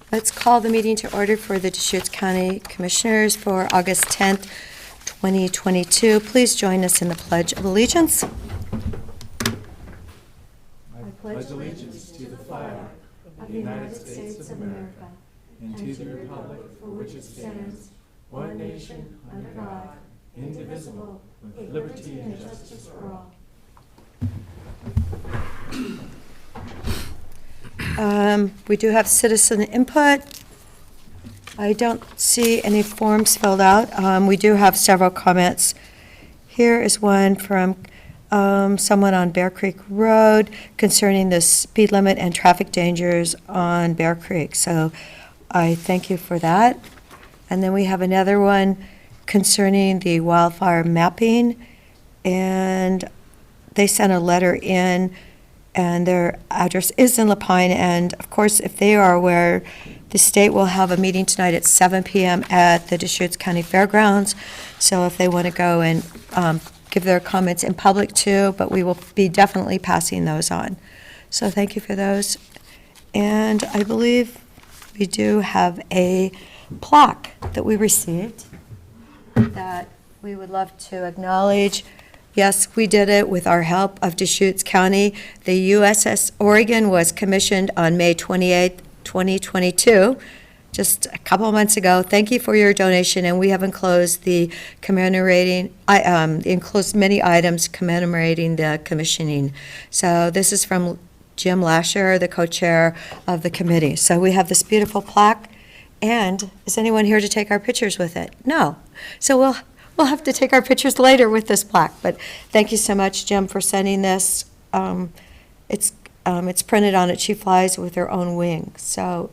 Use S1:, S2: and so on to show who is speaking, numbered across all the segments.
S1: Let's call the meeting to order for the Deschutes County Commissioners for August 10th, 2022. Please join us in the Pledge of Allegiance.
S2: I pledge allegiance to the flag of the United States of America and to the republic for which it stands, one nation, under God, indivisible, with liberty and justice for all.
S1: We do have citizen input. I don't see any forms filled out. We do have several comments. Here is one from someone on Bear Creek Road concerning the speed limit and traffic dangers on Bear Creek. So I thank you for that. And then we have another one concerning the wildfire mapping. And they sent a letter in, and their address is in Lapine. And of course, if they are aware, the state will have a meeting tonight at 7 p.m. at the Deschutes County Fairgrounds. So if they want to go and give their comments in public too, but we will be definitely passing those on. So thank you for those. And I believe we do have a plaque that we received that we would love to acknowledge. Yes, we did it with our help of Deschutes County. The USS Oregon was commissioned on May 28th, 2022, just a couple of months ago. Thank you for your donation, and we have enclosed the enclosed many items commemorating the commissioning. So this is from Jim Lasher, the co-chair of the committee. So we have this beautiful plaque, and is anyone here to take our pictures with it? No. So we'll have to take our pictures later with this plaque, but thank you so much, Jim, for sending this. It's printed on it. She flies with her own wings. So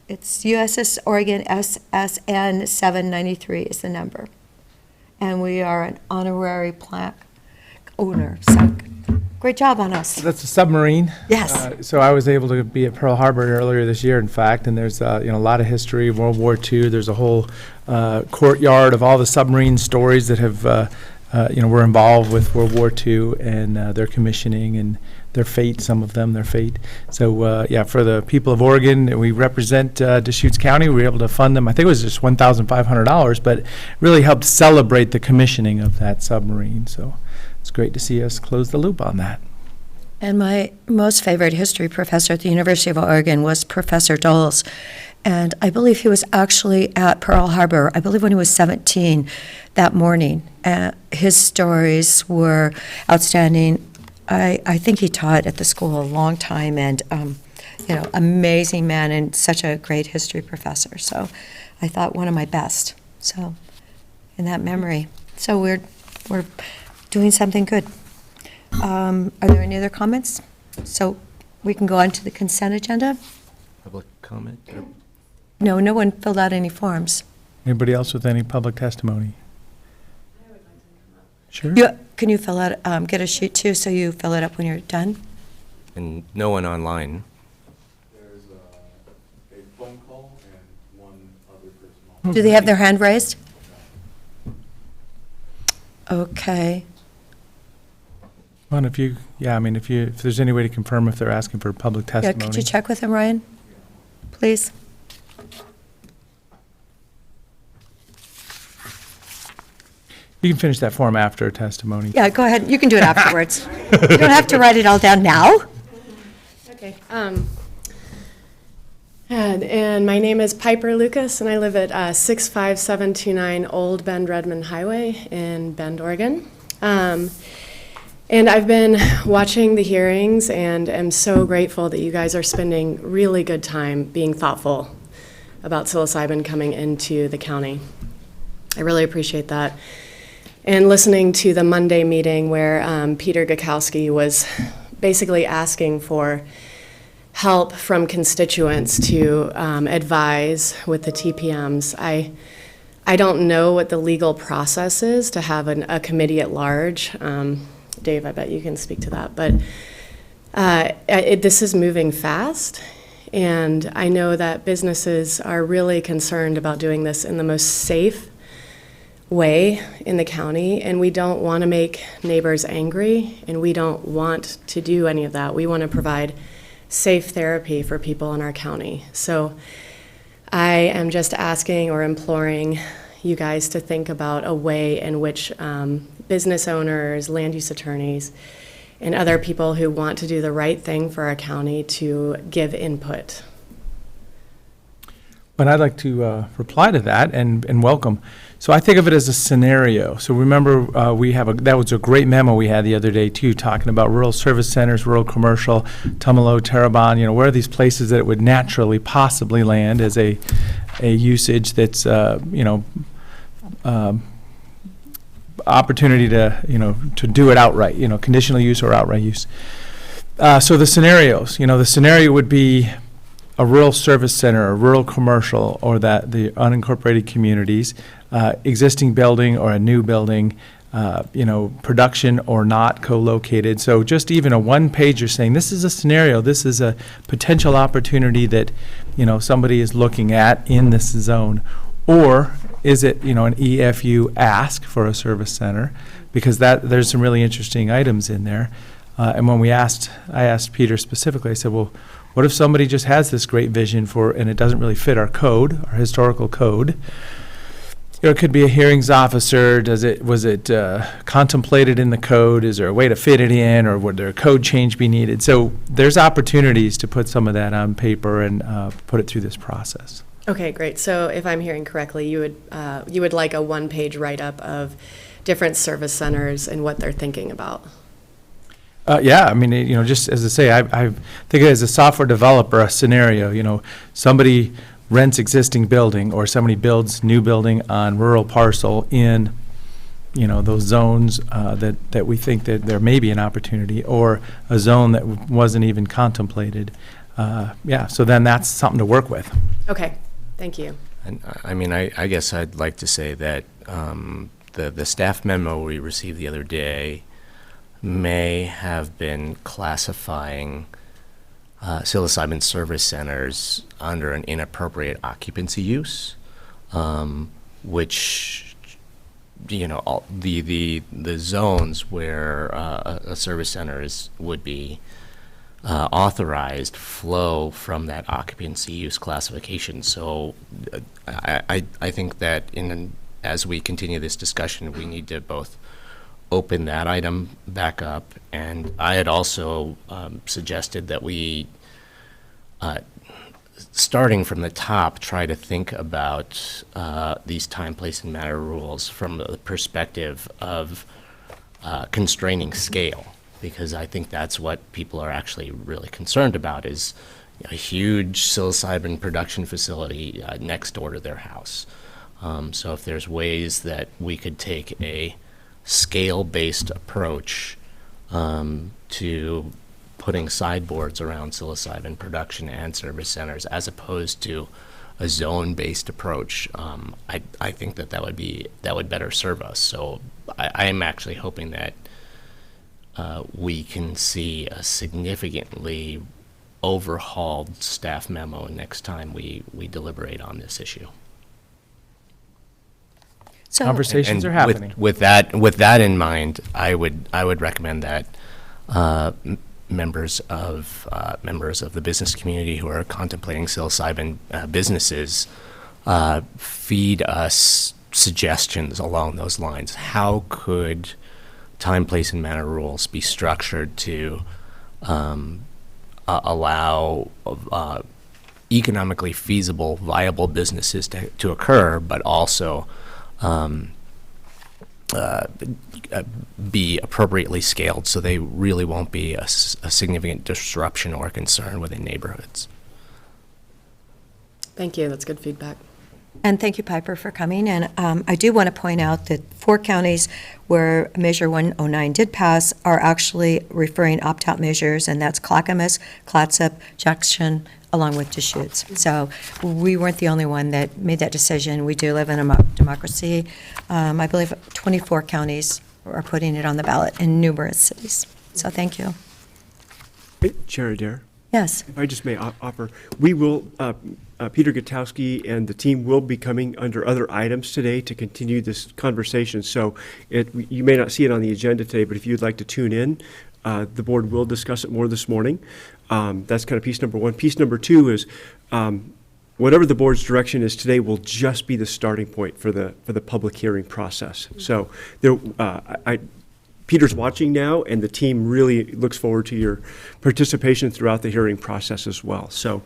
S1: it's USS Oregon SSN 793 is the number. And we are an honorary plaque owner. So great job on us.
S3: That's a submarine.
S1: Yes.
S3: So I was able to be at Pearl Harbor earlier this year, in fact, and there's a lot of history of World War II. There's a whole courtyard of all the submarine stories that have were involved with World War II and their commissioning and their fate, some of them, their fate. So, for the people of Oregon, we represent Deschutes County. We were able to fund them. I think it was just $1,500, but really helped celebrate the commissioning of that submarine. So it's great to see us close the loop on that.
S1: And my most favorite history professor at the University of Oregon was Professor Doles. And I believe he was actually at Pearl Harbor, I believe when he was 17 that morning. His stories were outstanding. I think he taught at the school a long time, and amazing man and such a great history professor. So I thought one of my best. So in that memory. So we're doing something good. Are there any other comments? So we can go on to the consent agenda.
S4: Public comment?
S1: No one filled out any forms.
S3: Anybody else with any public testimony?
S5: I would like to come up.
S3: Sure.
S1: Can you fill out, get a sheet too, so you fill it up when you're done?
S4: And no one online.
S2: There's a phone call and one other person.
S1: Do they have their hand raised? Okay.
S3: Well, if there's any way to confirm if they're asking for public
S1: Yeah,
S3: testimony.
S1: could you check with them, Ryan? Please?
S3: You can finish that form after testimony.
S1: Yeah, go ahead. You can do it afterwards. You don't have to write it all down now.
S5: Okay. And my name is Piper Lucas, and I live at 65729 Old Bend Redmond Highway in Bend, Oregon. And I've been watching the hearings and am so grateful that you guys are spending really good time being thoughtful about psilocybin coming into the county. I really appreciate that. And listening to the Monday meeting where Peter Gakowski was basically asking for help from constituents to advise with the TPMs. I don't know what the legal process is to have a committee at large. Dave, I bet you can speak to that. But this is moving fast, and I know that businesses are really concerned about doing this in the most safe way in the county, and we don't want to make neighbors angry, and we don't want to do any of that. We want to provide safe therapy for people in our county. So I am just asking or imploring you guys to think about a way in which business owners, land use attorneys, and other people who want to do the right thing for our county to give input.
S3: But I'd like to reply to that and welcome. So I think of it as a scenario. So remember, that was a great memo we had the other day too, talking about rural service centers, rural commercial, Tumalo, Terrebonne, where are these places that it would naturally possibly land as a usage that's, opportunity to do it outright, conditional use or outright use. So the scenarios, the scenario would be a rural service center, a rural commercial, or that the unincorporated communities, existing building or a new building, production or not co-located. So just even a one-pager saying, this is a scenario, this is a potential opportunity that, somebody is looking at in this zone. Or is it, an EFU ask for a service center? Because there's some really interesting items in there. And when I asked Peter specifically, I said, well, what if somebody just has this great vision and it doesn't really fit our code, our historical code? It could be a hearings officer. Was it contemplated in the code? Is there a way to fit it in, or would there a code change be needed? So there's opportunities to put some of that on paper and put it through this process.
S5: Okay, great. So if I'm hearing correctly, you would like a one-page write-up of different service centers and what they're thinking about.
S3: Yeah, I mean, just as I say, I think as a software developer, a scenario, somebody rents existing building or somebody builds new building on rural parcel in, those zones that we think that there may be an opportunity, or a zone that wasn't even contemplated. So then that's something to work with.
S5: Okay, thank you.
S4: And I guess I'd like to say that the staff memo we received the other day may have been classifying psilocybin service centers under an inappropriate occupancy use, which, all the zones where a service center would be authorized flow from that occupancy use classification. So I think that as we continue this discussion, we need to both open that item back up, and I had also suggested that we, starting from the top, try to think about these time, place, and matter rules from the perspective of constraining scale, because I think that's what people are actually really concerned about, is a huge psilocybin production facility next door to their house. So if there's ways that we could take a scale-based approach to putting sideboards around psilocybin production and service centers, as opposed to a zone-based approach, I think that would better serve us. So I am actually hoping that we can see a significantly overhauled staff memo next time we deliberate on this issue.
S1: So,
S3: Conversations are happening.
S4: With that in mind, I would recommend that members of the business community who are contemplating psilocybin businesses feed us suggestions along those lines. How could time, place, and manner rules be structured to allow economically feasible, viable businesses to occur, but also be appropriately scaled so they really won't be a significant disruption or concern within neighborhoods?
S5: Thank you. That's good feedback.
S1: and thank you, Piper, for coming. And I do want to point out that 4 counties where Measure 109 did pass are actually referring opt-out measures, and that's Clackamas, Clatsop, Jackson, along with Deschutes. So we weren't the only one that made that decision. We do live in a democracy. I believe 24 counties are putting it on the ballot in numerous cities. So thank you.
S2: Chair Adair,
S1: Yes.
S2: if I just may offer, we will, Peter Gutowski and the team will be coming under other items today to continue this conversation. So you may not see it on the agenda today, but if you'd like to tune in, the board will discuss it more this morning. That's kind of piece number 1. Piece number 2 is
S6: whatever the board's direction is today will just be the starting point for the public hearing process. So there, Peter's watching now, and the team really looks forward to your participation throughout the hearing process as well. So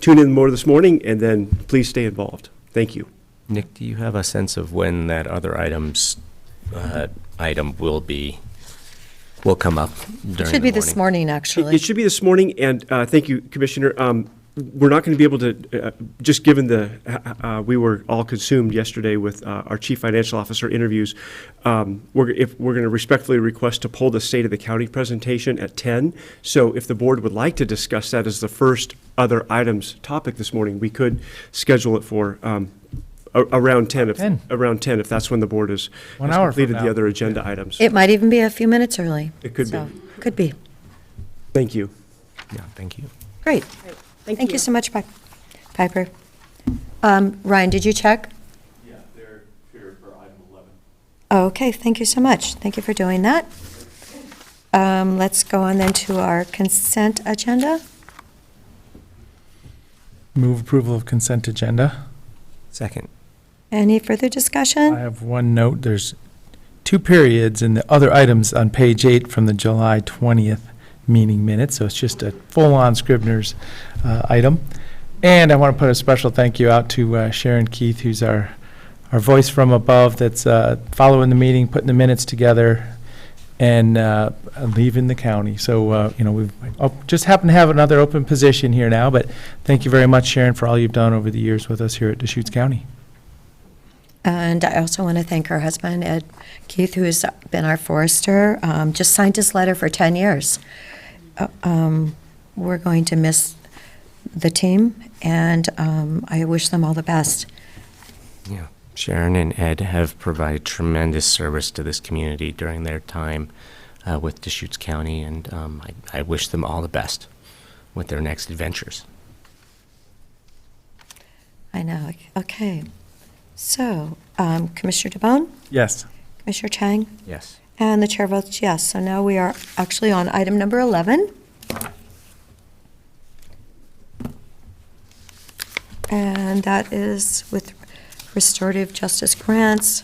S6: tune in more this morning, and then please stay involved. Thank you.
S4: Nick, do you have a sense of when that other item will come up during the morning?
S1: Should be this morning, actually.
S6: It should be this morning, and thank you, Commissioner. We're not going to be able to, just given we were all consumed yesterday with our chief financial officer interviews, we're going to respectfully request to pull the State of the County presentation at 10. So if the board would like to discuss that as the first other items topic this morning, we could schedule it for around 10, if that's when the board has
S3: 1 hour from
S6: completed
S3: now.
S6: the other agenda items.
S1: It might even be a few minutes early.
S6: It could
S1: So,
S6: be.
S1: Could be.
S6: Thank you.
S4: Yeah, thank you.
S1: Great. Thank you so much, Piper. Ryan, did you check?
S2: Yeah, they're here for item 11.
S1: Okay, thank you so much. Thank you for doing that. Let's go on then to our consent agenda.
S3: Move approval of consent agenda.
S4: Second.
S1: Any further
S3: I
S1: discussion?
S3: have one note. There's 2 periods in the other items on page 8 from the July 20th meeting minutes, so it's just a full-on Scribner's item. And I want to put a special thank you out to Sharon Keith, who's our voice from above that's following the meeting, putting the minutes together, and leaving the county. So, we've just happen to have another open position here now, but thank you very much, Sharon, for all you've done over the years with us here at Deschutes County.
S1: And I also want to thank her husband, Ed Keith, who has been our forester, just signed his letter for 10 years. We're going to miss the team, and I wish them all the best.
S4: Yeah. Sharon and Ed have provided tremendous service to this community during their time with Deschutes County, and I wish them all the best with their next adventures.
S1: I know. Okay. So, Commissioner DeBonne,
S3: Yes.
S1: Commissioner Chang,
S4: Yes.
S1: and the chair votes yes. So now we are actually on item number 11. And that is with restorative justice grants.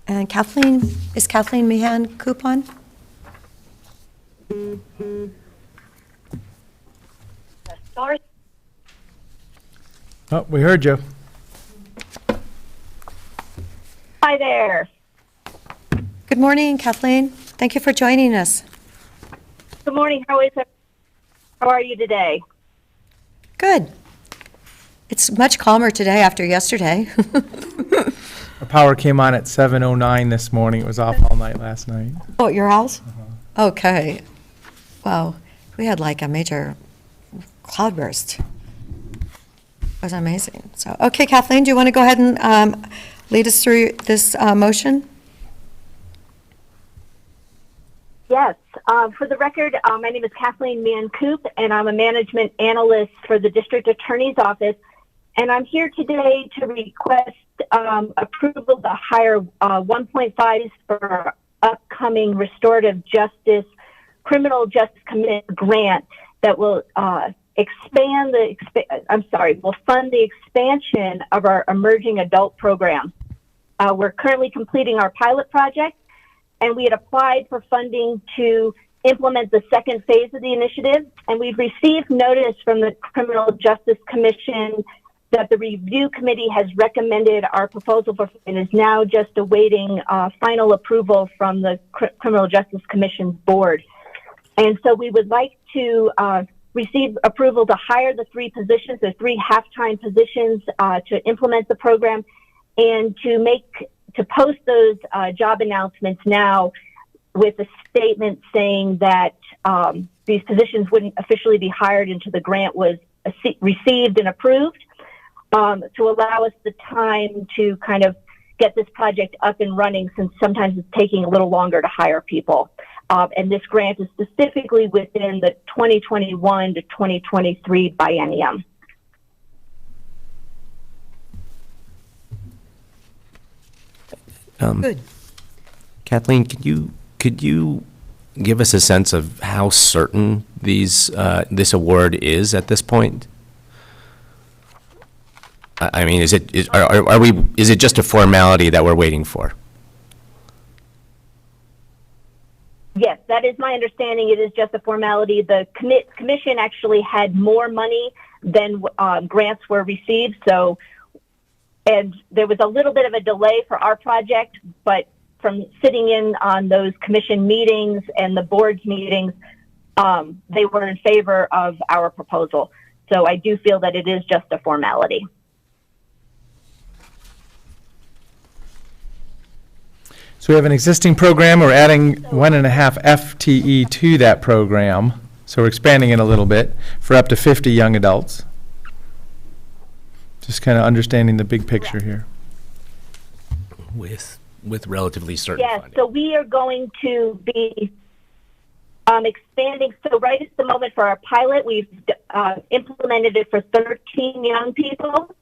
S1: And is Kathleen Meehan coupon?
S3: Oh, we heard you.
S7: Hi there.
S1: Good morning, Kathleen. Thank you for joining us.
S7: Good morning. How are you today?
S1: Good. It's much calmer today after yesterday.
S3: Our power came on at 7:09 this morning. It was off all night last night.
S1: Oh, at your house? Okay. Wow. We had like a major cloudburst. It was amazing. So, okay, Kathleen, do you want to go ahead and lead us through this motion?
S7: Yes. For the record, my name is Kathleen Mann-Coop, and I'm a management analyst for the District Attorney's Office. And I'm here today to request approval to hire 1.5 for our upcoming restorative justice, criminal justice commitment grant that will will fund the expansion of our emerging adult program. We're currently completing our pilot project, and we had applied for funding to implement the second phase of the initiative, and we've received notice from the Criminal Justice Commission that the review committee has recommended our proposal for and is now just awaiting final approval from the Criminal Justice Commission's board. And so we would like to receive approval to hire the 3 positions, the 3 half-time positions to implement the program, and to post those job announcements now with a statement saying that these positions wouldn't officially be hired until the grant was received and approved, to allow us the time to kind of get this project up and running, since sometimes it's taking a little longer to hire people. And this grant is specifically within the 2021 to 2023 biennium.
S1: Good.
S4: Kathleen, could you give us a sense of how certain this award is at this point? I mean, is it just a formality that we're waiting for?
S7: Yes, that is my understanding. It is just a formality. The commission actually had more money than grants were received. So, and there was a little bit of a delay for our project, but from sitting in on those commission meetings and the board's meetings, they were in favor of our proposal. So I do feel that it is just a formality.
S3: So we have an existing program, we're adding 1.5 FTE to that program, so we're expanding it a little bit for up to 50 young adults. Just kind of understanding the big picture here.
S4: With relatively certain
S7: Yes,
S4: funding.
S7: so we are going to be expanding. So right at the moment for our pilot, we've implemented it for 13 young people,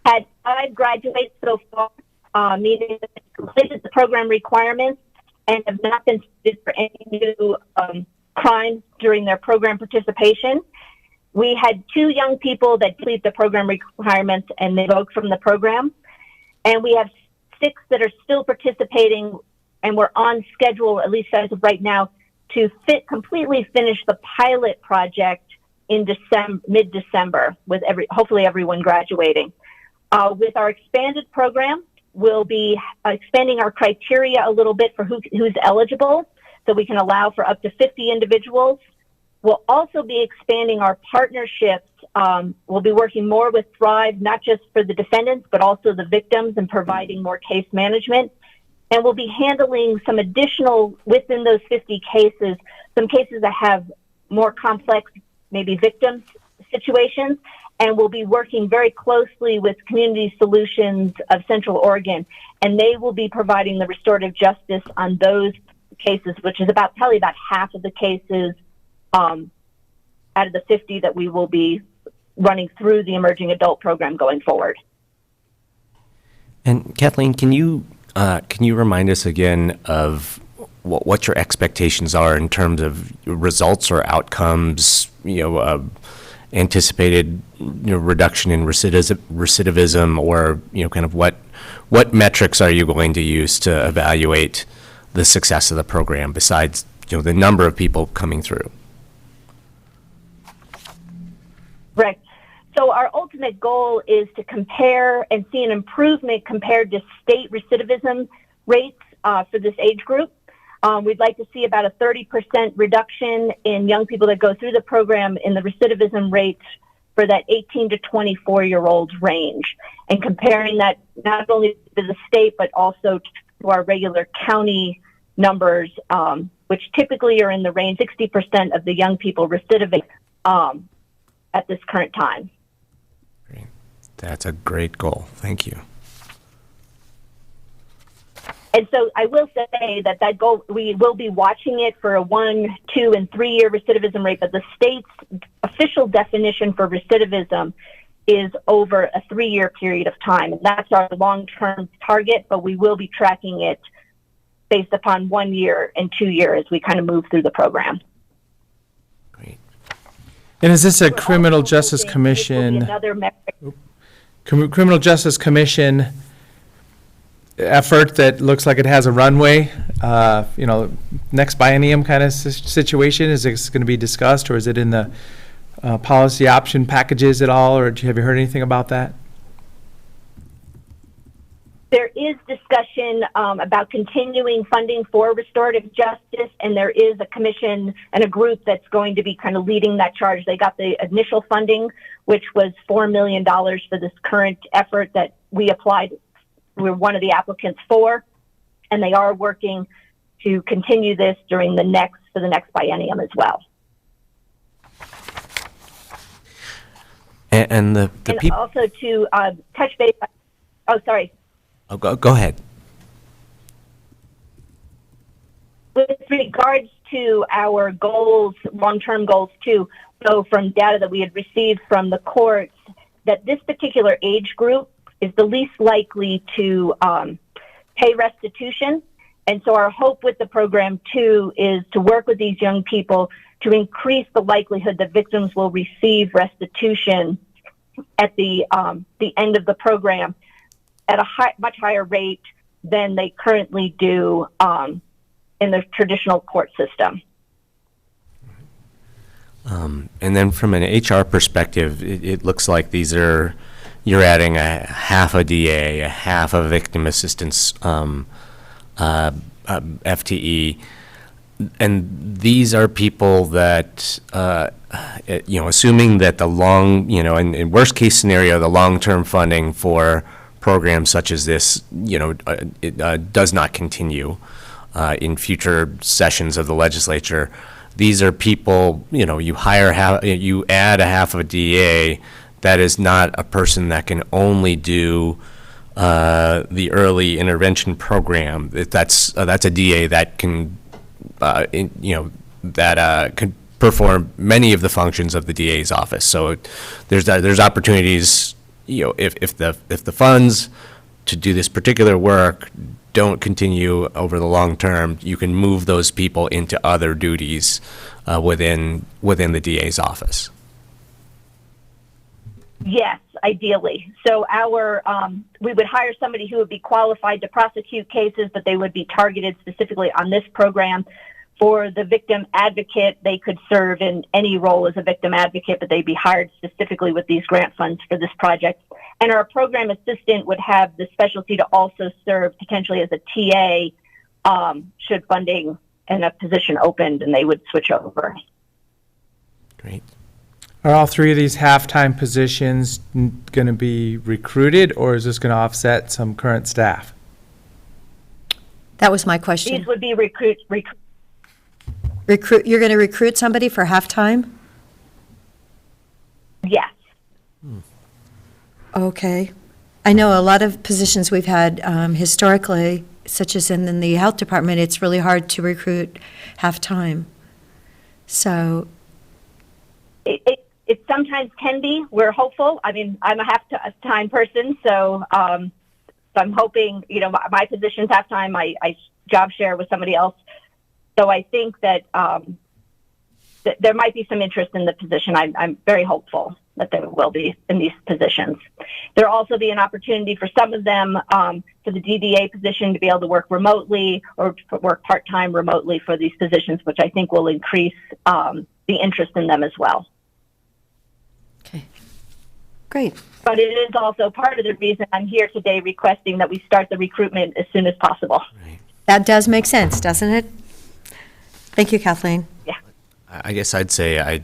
S7: had 5 graduate so far, meaning that they completed the program requirements and have not been suspended for any new crimes during their program participation. We had 2 young people that complete the program requirements and they revoked from the program. And we have 6 that are still participating, and we're on schedule, at least as of right now, to completely finish the pilot project in mid-December, with hopefully everyone graduating. With our expanded program, we'll be expanding our criteria a little bit for who's eligible, so we can allow for up to 50 individuals. We'll also be expanding our partnerships. We'll be working more with Thrive, not just for the defendants, but also the victims, and providing more case management. And we'll be handling some additional, within those 50 cases, some cases that have more complex, maybe victims situations. And we'll be working very closely with Community Solutions of Central Oregon. And they will be providing the restorative justice on those cases, which is probably about half of the cases out of the 50 that we will be running through the emerging adult program going forward.
S4: And Kathleen, can you remind us again of what your expectations are in terms of results or outcomes, anticipated reduction in recidivism, or kind of what metrics are you going to use to evaluate the success of the program besides the number of people coming through?
S7: Right. So our ultimate goal is to compare and see an improvement compared to state recidivism rates for this age group. We'd like to see about a 30% reduction in young people that go through the program in the recidivism rates for that 18 to 24-year-old range, and comparing that not only to the state but also to our regular county numbers, which typically are in the range 60% of the young people recidivate at this current time.
S4: Great. That's a great goal. Thank you.
S7: And so I will say that goal, we will be watching it for a 1, 2, and 3 year recidivism rate, but the state's official definition for recidivism is over a 3-year period of time. And that's our long-term target, but we will be tracking it based upon 1 year and 2 years as we kind of move through the program.
S4: Great.
S3: And is this a
S7: We're
S3: Criminal
S7: also
S3: Justice
S7: hoping this will be
S3: Commission,
S7: another metric.
S3: Criminal Justice Commission effort that looks like it has a runway, next biennium kind of situation? Is this going to be discussed, or is it in the policy option packages at all, or have you heard anything about that?
S7: There is discussion about continuing funding for restorative justice, and there is a commission and a group that's going to be kind of leading that charge. They got the initial funding, which was $4 million for this current effort that we applied. We're one of the applicants for, and they are working to continue this for the next biennium as well.
S4: And the
S7: And
S4: people.
S7: also to touch base. Oh, sorry.
S4: Oh, go ahead.
S7: With regards to our goals, long-term goals too, so from data that we had received from the courts, that this particular age group is the least likely to pay restitution. And so our hope with the program too is to work with these young people to increase the likelihood that victims will receive restitution at the end of the program at a much higher rate than they currently do in the traditional court system.
S4: And then from an HR perspective, it looks like you're adding a half a DA, a half a victim assistance FTE, and these are people that, assuming that in worst case scenario, the long-term funding for programs such as this, it does not continue in future sessions of the legislature. These are people, you add a half of a DA. That is not a person that can only do the early intervention program. That's a DA that can, can perform many of the functions of the DA's office. So there's opportunities, if the funds to do this particular work don't continue over the long term, you can move those people into other duties within the DA's office.
S7: Yes, ideally. So we would hire somebody who would be qualified to prosecute cases, but they would be targeted specifically on this program. For the victim advocate, they could serve in any role as a victim advocate, but they'd be hired specifically with these grant funds for this project. And our program assistant would have the specialty to also serve potentially as a TA should funding and a position opened, and they would switch over.
S4: Great.
S3: Are all three of these half-time positions going to be recruited, or is this going to offset some current staff?
S1: That was my question.
S7: These would be recruit.
S1: You're going to recruit somebody for half-time?
S7: Yes.
S1: Okay. I know a lot of positions we've had historically, such as in the health department, it's really hard to recruit half-time. So
S7: It sometimes can be. We're hopeful. I mean, I'm a half-time person, so I'm hoping, my position's half-time. I job share with somebody else. So I think that there might be some interest in the position. I'm very hopeful that there will be in these positions. There'll also be an opportunity for some of them for the DDA position to be able to work remotely or work part-time remotely for these positions, which I think will increase the interest in them as well.
S1: Okay, great.
S7: But it is also part of the reason I'm here today requesting that we start the recruitment as soon as possible.
S4: Right.
S1: That does make sense, doesn't it? Thank you, Kathleen.
S7: Yeah.
S4: I guess I'd say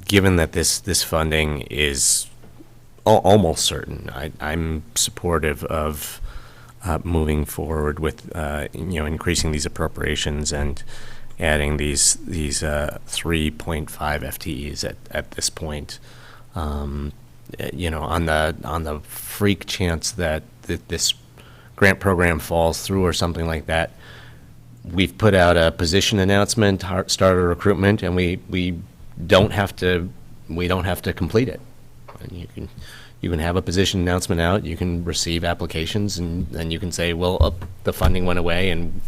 S4: given that this funding is almost certain, I'm supportive of moving forward with increasing these appropriations and adding these 3.5 FTEs at this point. On the freak chance that this grant program falls through or something like that, we've put out a position announcement, started recruitment, and we don't have to complete it. And you can have a position announcement out, you can receive applications, and then you can say, well, the funding went away and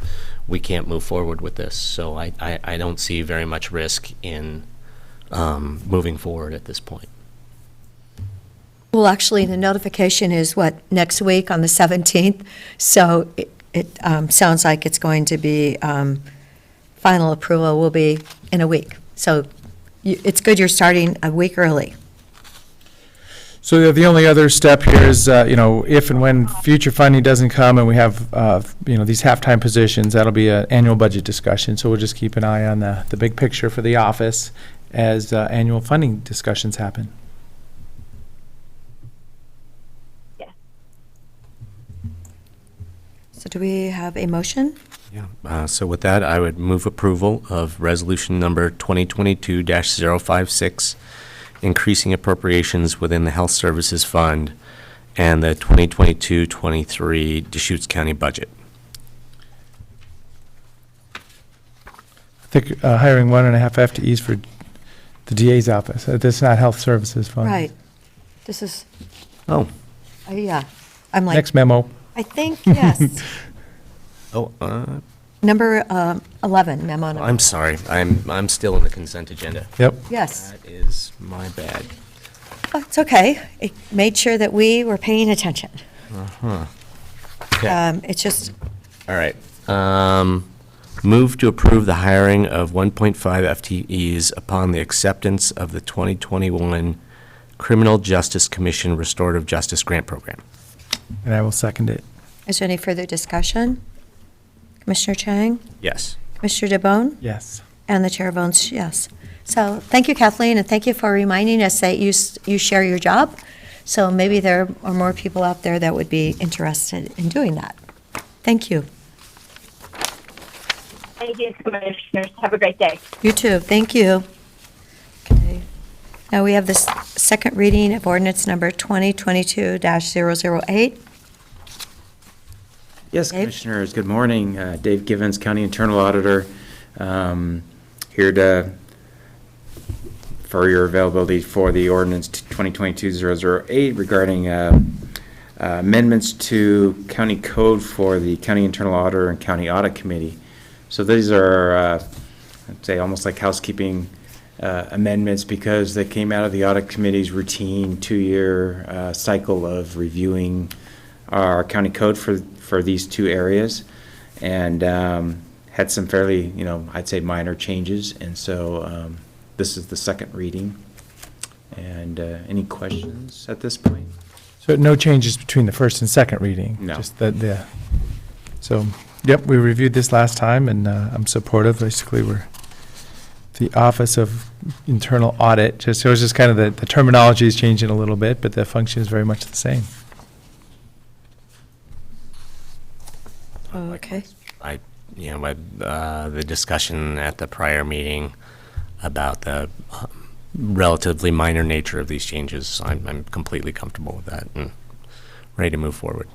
S4: we can't move forward with this. So I don't see very much risk in moving forward at this point.
S1: Well, actually, the notification is next week on the 17th. So it sounds like it's going to be, final approval will be in a week. So it's good you're starting a week early.
S3: So the only other step here is, if and when future funding doesn't come and we have, these half-time positions, that'll be an annual budget discussion. So we'll just keep an eye on the big picture for the office as annual funding discussions happen.
S1: So do we have a motion?
S4: Yeah. So with that, I would move approval of resolution number 2022-056, increasing appropriations within the Health Services Fund and the 2022-23 Deschutes County budget.
S3: I think hiring 1.5 FTEs for the DA's office. This is not Health Services Fund.
S1: Right. This is,
S4: Oh.
S1: yeah. I'm like,
S3: Next memo.
S1: I think, yes.
S4: Oh,
S1: Number 11, memo number.
S4: I'm sorry. I'm still in the consent agenda.
S3: Yep.
S1: Yes.
S4: That is my bad.
S1: It's okay. It made sure that we were paying attention.
S4: Okay.
S1: It's just,
S4: All right. Move to approve the hiring of 1.5 FTEs upon the acceptance of the 2021 Criminal Justice Commission Restorative Justice Grant Program.
S3: And I will second it.
S1: is there any further discussion? Commissioner Chang?
S4: Yes.
S1: Commissioner DeBonne?
S3: Yes.
S1: And the chair votes yes. So thank you, Kathleen, and thank you for reminding us that you share your job. So maybe there are more people out there that would be interested in doing that. Thank you.
S7: Thank you, Commissioners. Have a great day.
S1: You too. Thank you. Okay. Now we have this second reading of ordinance number 2022-008.
S8: Yes,
S1: Dave?
S8: Commissioners, good morning. Dave Givens, County Internal Auditor, here for your availability for the ordinance 2022-008 regarding amendments to county code for the County Internal Auditor and County Audit Committee. So these are, I'd say, almost like housekeeping amendments because they came out of the Audit Committee's routine 2-year cycle of reviewing our county code for these two areas, and had some fairly, I'd say minor changes, and so this is the second reading. And any questions at this point?
S3: So no changes between the first and second reading?
S8: No.
S3: Just so, yep, we reviewed this last time, and I'm supportive. Basically, we're the Office of Internal Audit, so it's just kind of the terminology is changing a little bit, but the function is very much the same.
S1: Okay.
S4: The discussion at the prior meeting about the relatively minor nature of these changes, I'm completely comfortable with that and ready to move forward.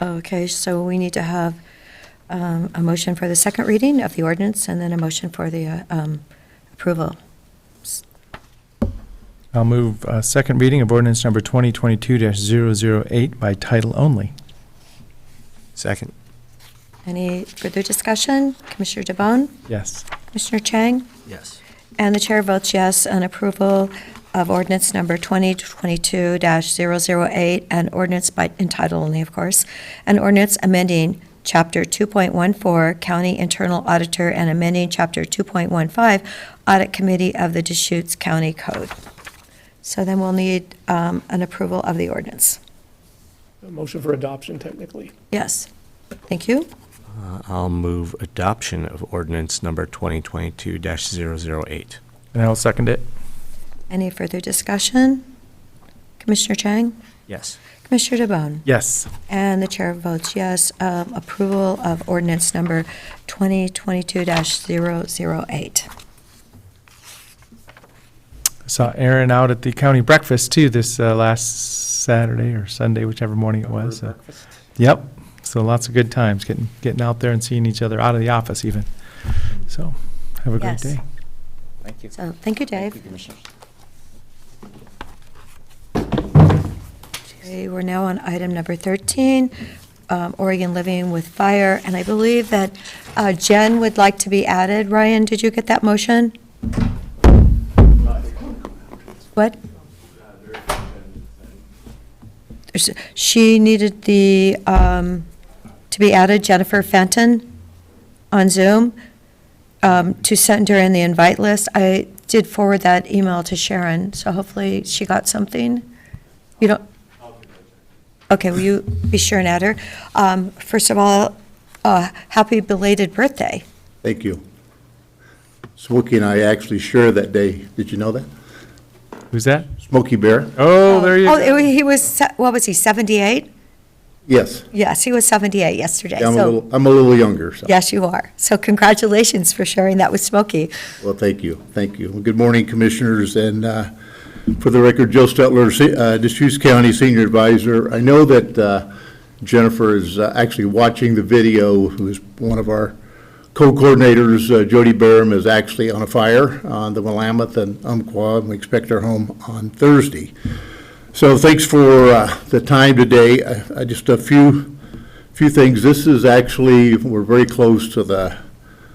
S1: Okay, so we need to have a motion for the second reading of the ordinance and then a motion for the approval.
S3: I'll move second reading of ordinance number 2022-008 by title only.
S4: Second.
S1: Any further discussion? Commissioner DeBonne?
S3: Yes.
S1: Commissioner Chang?
S4: Yes.
S1: And the chair votes yes on approval of ordinance number 2022-008, and ordinance by entitle only, of course, an ordinance amending Chapter 2.14, County Internal Auditor, and amending Chapter 2.15, Audit Committee of the Deschutes County Code. So then we'll need an approval of the ordinance.
S2: A motion for adoption, technically.
S1: Yes. Thank you.
S4: I'll move adoption of ordinance number 2022-008.
S3: And I'll second it.
S1: Any further discussion? Commissioner Chang?
S4: Yes.
S1: Commissioner DeBonne?
S3: Yes.
S1: And the chair votes yes. Approval of ordinance number 2022-008.
S3: I saw Aaron out at the county breakfast too this last Saturday or Sunday, whichever morning it was. Yep. So lots of good times getting out there and seeing each other out of the office even. So have a great
S1: Yes.
S3: day.
S8: Thank you.
S1: So, thank you, Dave.
S8: Thank you, Commissioners.
S1: Okay, we're now on item number 13, Oregon Living with Fire, and I believe that Jen would like to be added. Ryan, did you get that motion? What? She needed to be added, Jennifer Fenton, on Zoom, to send her in the invite list. I did forward that email to Sharon, so hopefully she got something. You don't? Okay, will you be sure and add her? First of all, happy belated birthday.
S9: Thank you. Smokey and I actually share that day. Did you know that?
S3: Who's that?
S9: Smokey Bear?
S3: Oh, there you go.
S1: He was, what was he, 78?
S9: Yes.
S1: Yes, he was 78 yesterday.
S9: Yeah,
S1: So
S9: I'm a little younger, so.
S1: yes, you are. So congratulations for sharing that with Smokey.
S9: Well, thank you. Thank you. Well, good morning, Commissioners, and for the record, Joe Stetler, Deschutes County Senior Advisor. I know that Jennifer is actually watching the video, who is one of our co-coordinators. Jody Barham is actually on a fire on the Willamette and Umpqua, and we expect her home on Thursday. So thanks for the time today. Just a few things. This is actually, we're very close to the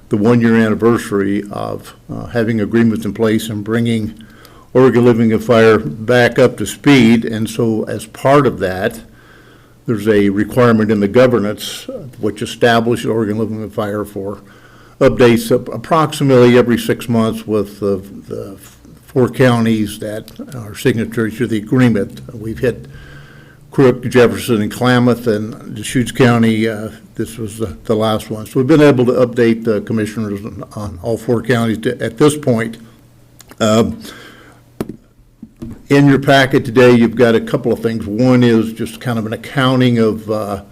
S9: 1-year anniversary of having agreements in place and bringing Oregon Living and Fire back up to speed. And so as part of that, there's a requirement in the governance which establishes Oregon Living and Fire for updates approximately every 6 months with the 4 counties that are signatories to the agreement. We've hit Crook, Jefferson, and Klamath, and Deschutes County, this was the last one. So we've been able to update the commissioners on all 4 counties at this point. In your packet today, you've got a couple of things. One is just kind of an accounting of the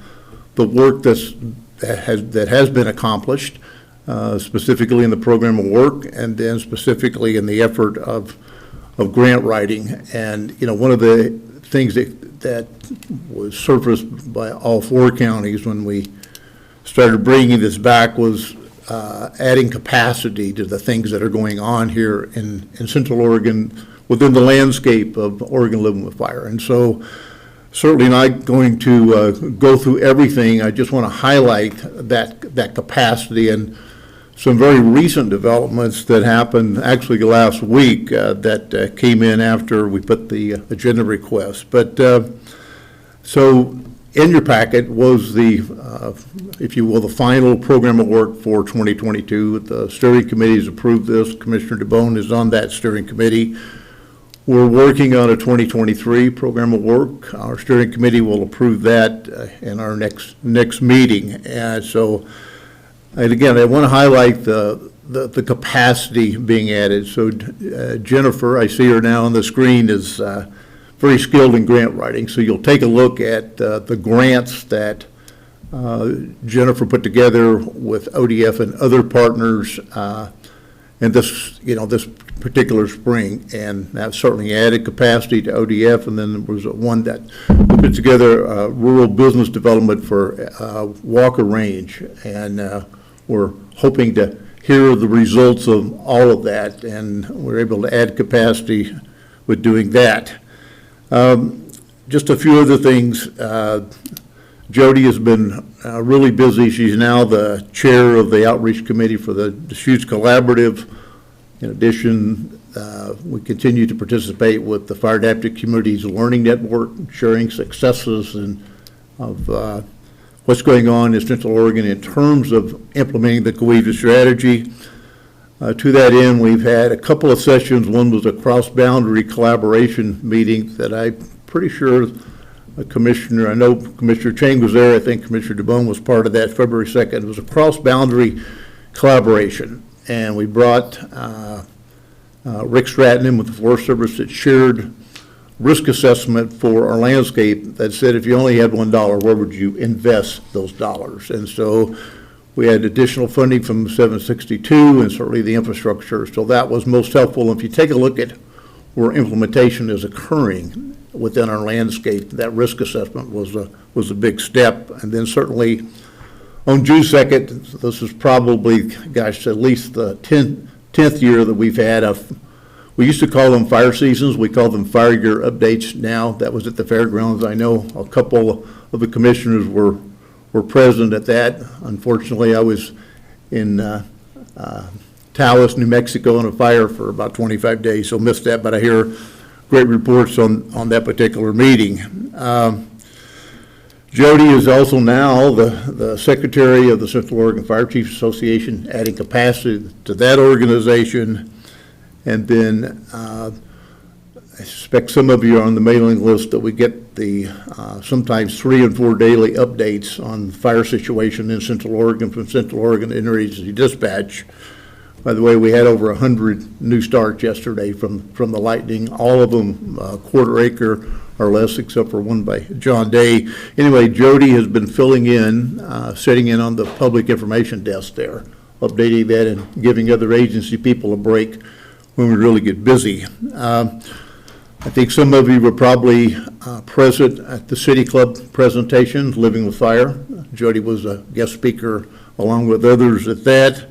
S9: work that has been accomplished, specifically in the program of work, and then specifically in the effort of grant writing. And one of the things that was surfaced by all 4 counties when we started bringing this back was adding capacity to the things that are going on here in Central Oregon within the landscape of Oregon Living with Fire. And so certainly not going to go through everything. I just want to highlight that capacity and some very recent developments that happened actually last week that came in after we put the agenda request. But so in your packet was the, if you will, the final program of work for 2022. The steering committee has approved this. Commissioner DeBone is on that steering committee. We're working on a 2023 program of work. Our steering committee will approve that in our next meeting. And so, and again, I want to highlight the capacity being added. So Jennifer, I see her now on the screen, is very skilled in grant writing. So you'll take a look at the grants that Jennifer put together with ODF and other partners and this particular spring, and that certainly added capacity to ODF. And then there was one that put together rural business development for Walker Range, and we're hoping to hear the results of all of that, and we're able to add capacity with doing that. Just a few other things. Jody has been really busy. She's now the chair of the outreach committee for the Deschutes Collaborative. In addition, we continue to participate with the Fire Adaptive Communities Learning Network, sharing successes and of what's going on in Central Oregon in terms of implementing the cohesive strategy. To that end, we've had a couple of sessions. One was a cross-boundary collaboration meeting that I'm pretty sure I know Commissioner Chang was there. I think Commissioner DeBone was part of that. February 2nd. It was a cross-boundary collaboration. And we brought Rick Stratton in with the Forest Service that shared risk assessment for our landscape that said if you only had $1, where would you invest those dollars? And so we had additional funding from 762 and certainly the infrastructure. So that was most helpful. And if you take a look at where implementation is occurring within our landscape, that risk assessment was a big step. And then certainly on June 2nd, this is probably, gosh, at least the 10th year that we've had we used to call them fire seasons. We call them fire year updates now. That was at the fairgrounds. I know a couple of the commissioners were present at that. Unfortunately, I was in Taos, New Mexico on a fire for about 25 days, so missed that, but I hear great reports on that particular meeting. Jody is also now the secretary of the Central Oregon Fire Chiefs Association, adding capacity to that organization. And then I suspect some of you are on the mailing list that we get the sometimes 3 and 4 daily updates on the fire situation in Central Oregon from Central Oregon Interagency Dispatch. By the way, we had over 100 new starts yesterday from the lightning, all of them quarter acre or less, except for one by John Day. Anyway, Jody has been filling in, sitting in on the public information desk there, updating that and giving other agency people a break when we really get busy. I think some of you were probably present at the City Club presentation, Living with Fire. Jody was a guest speaker along with others at that.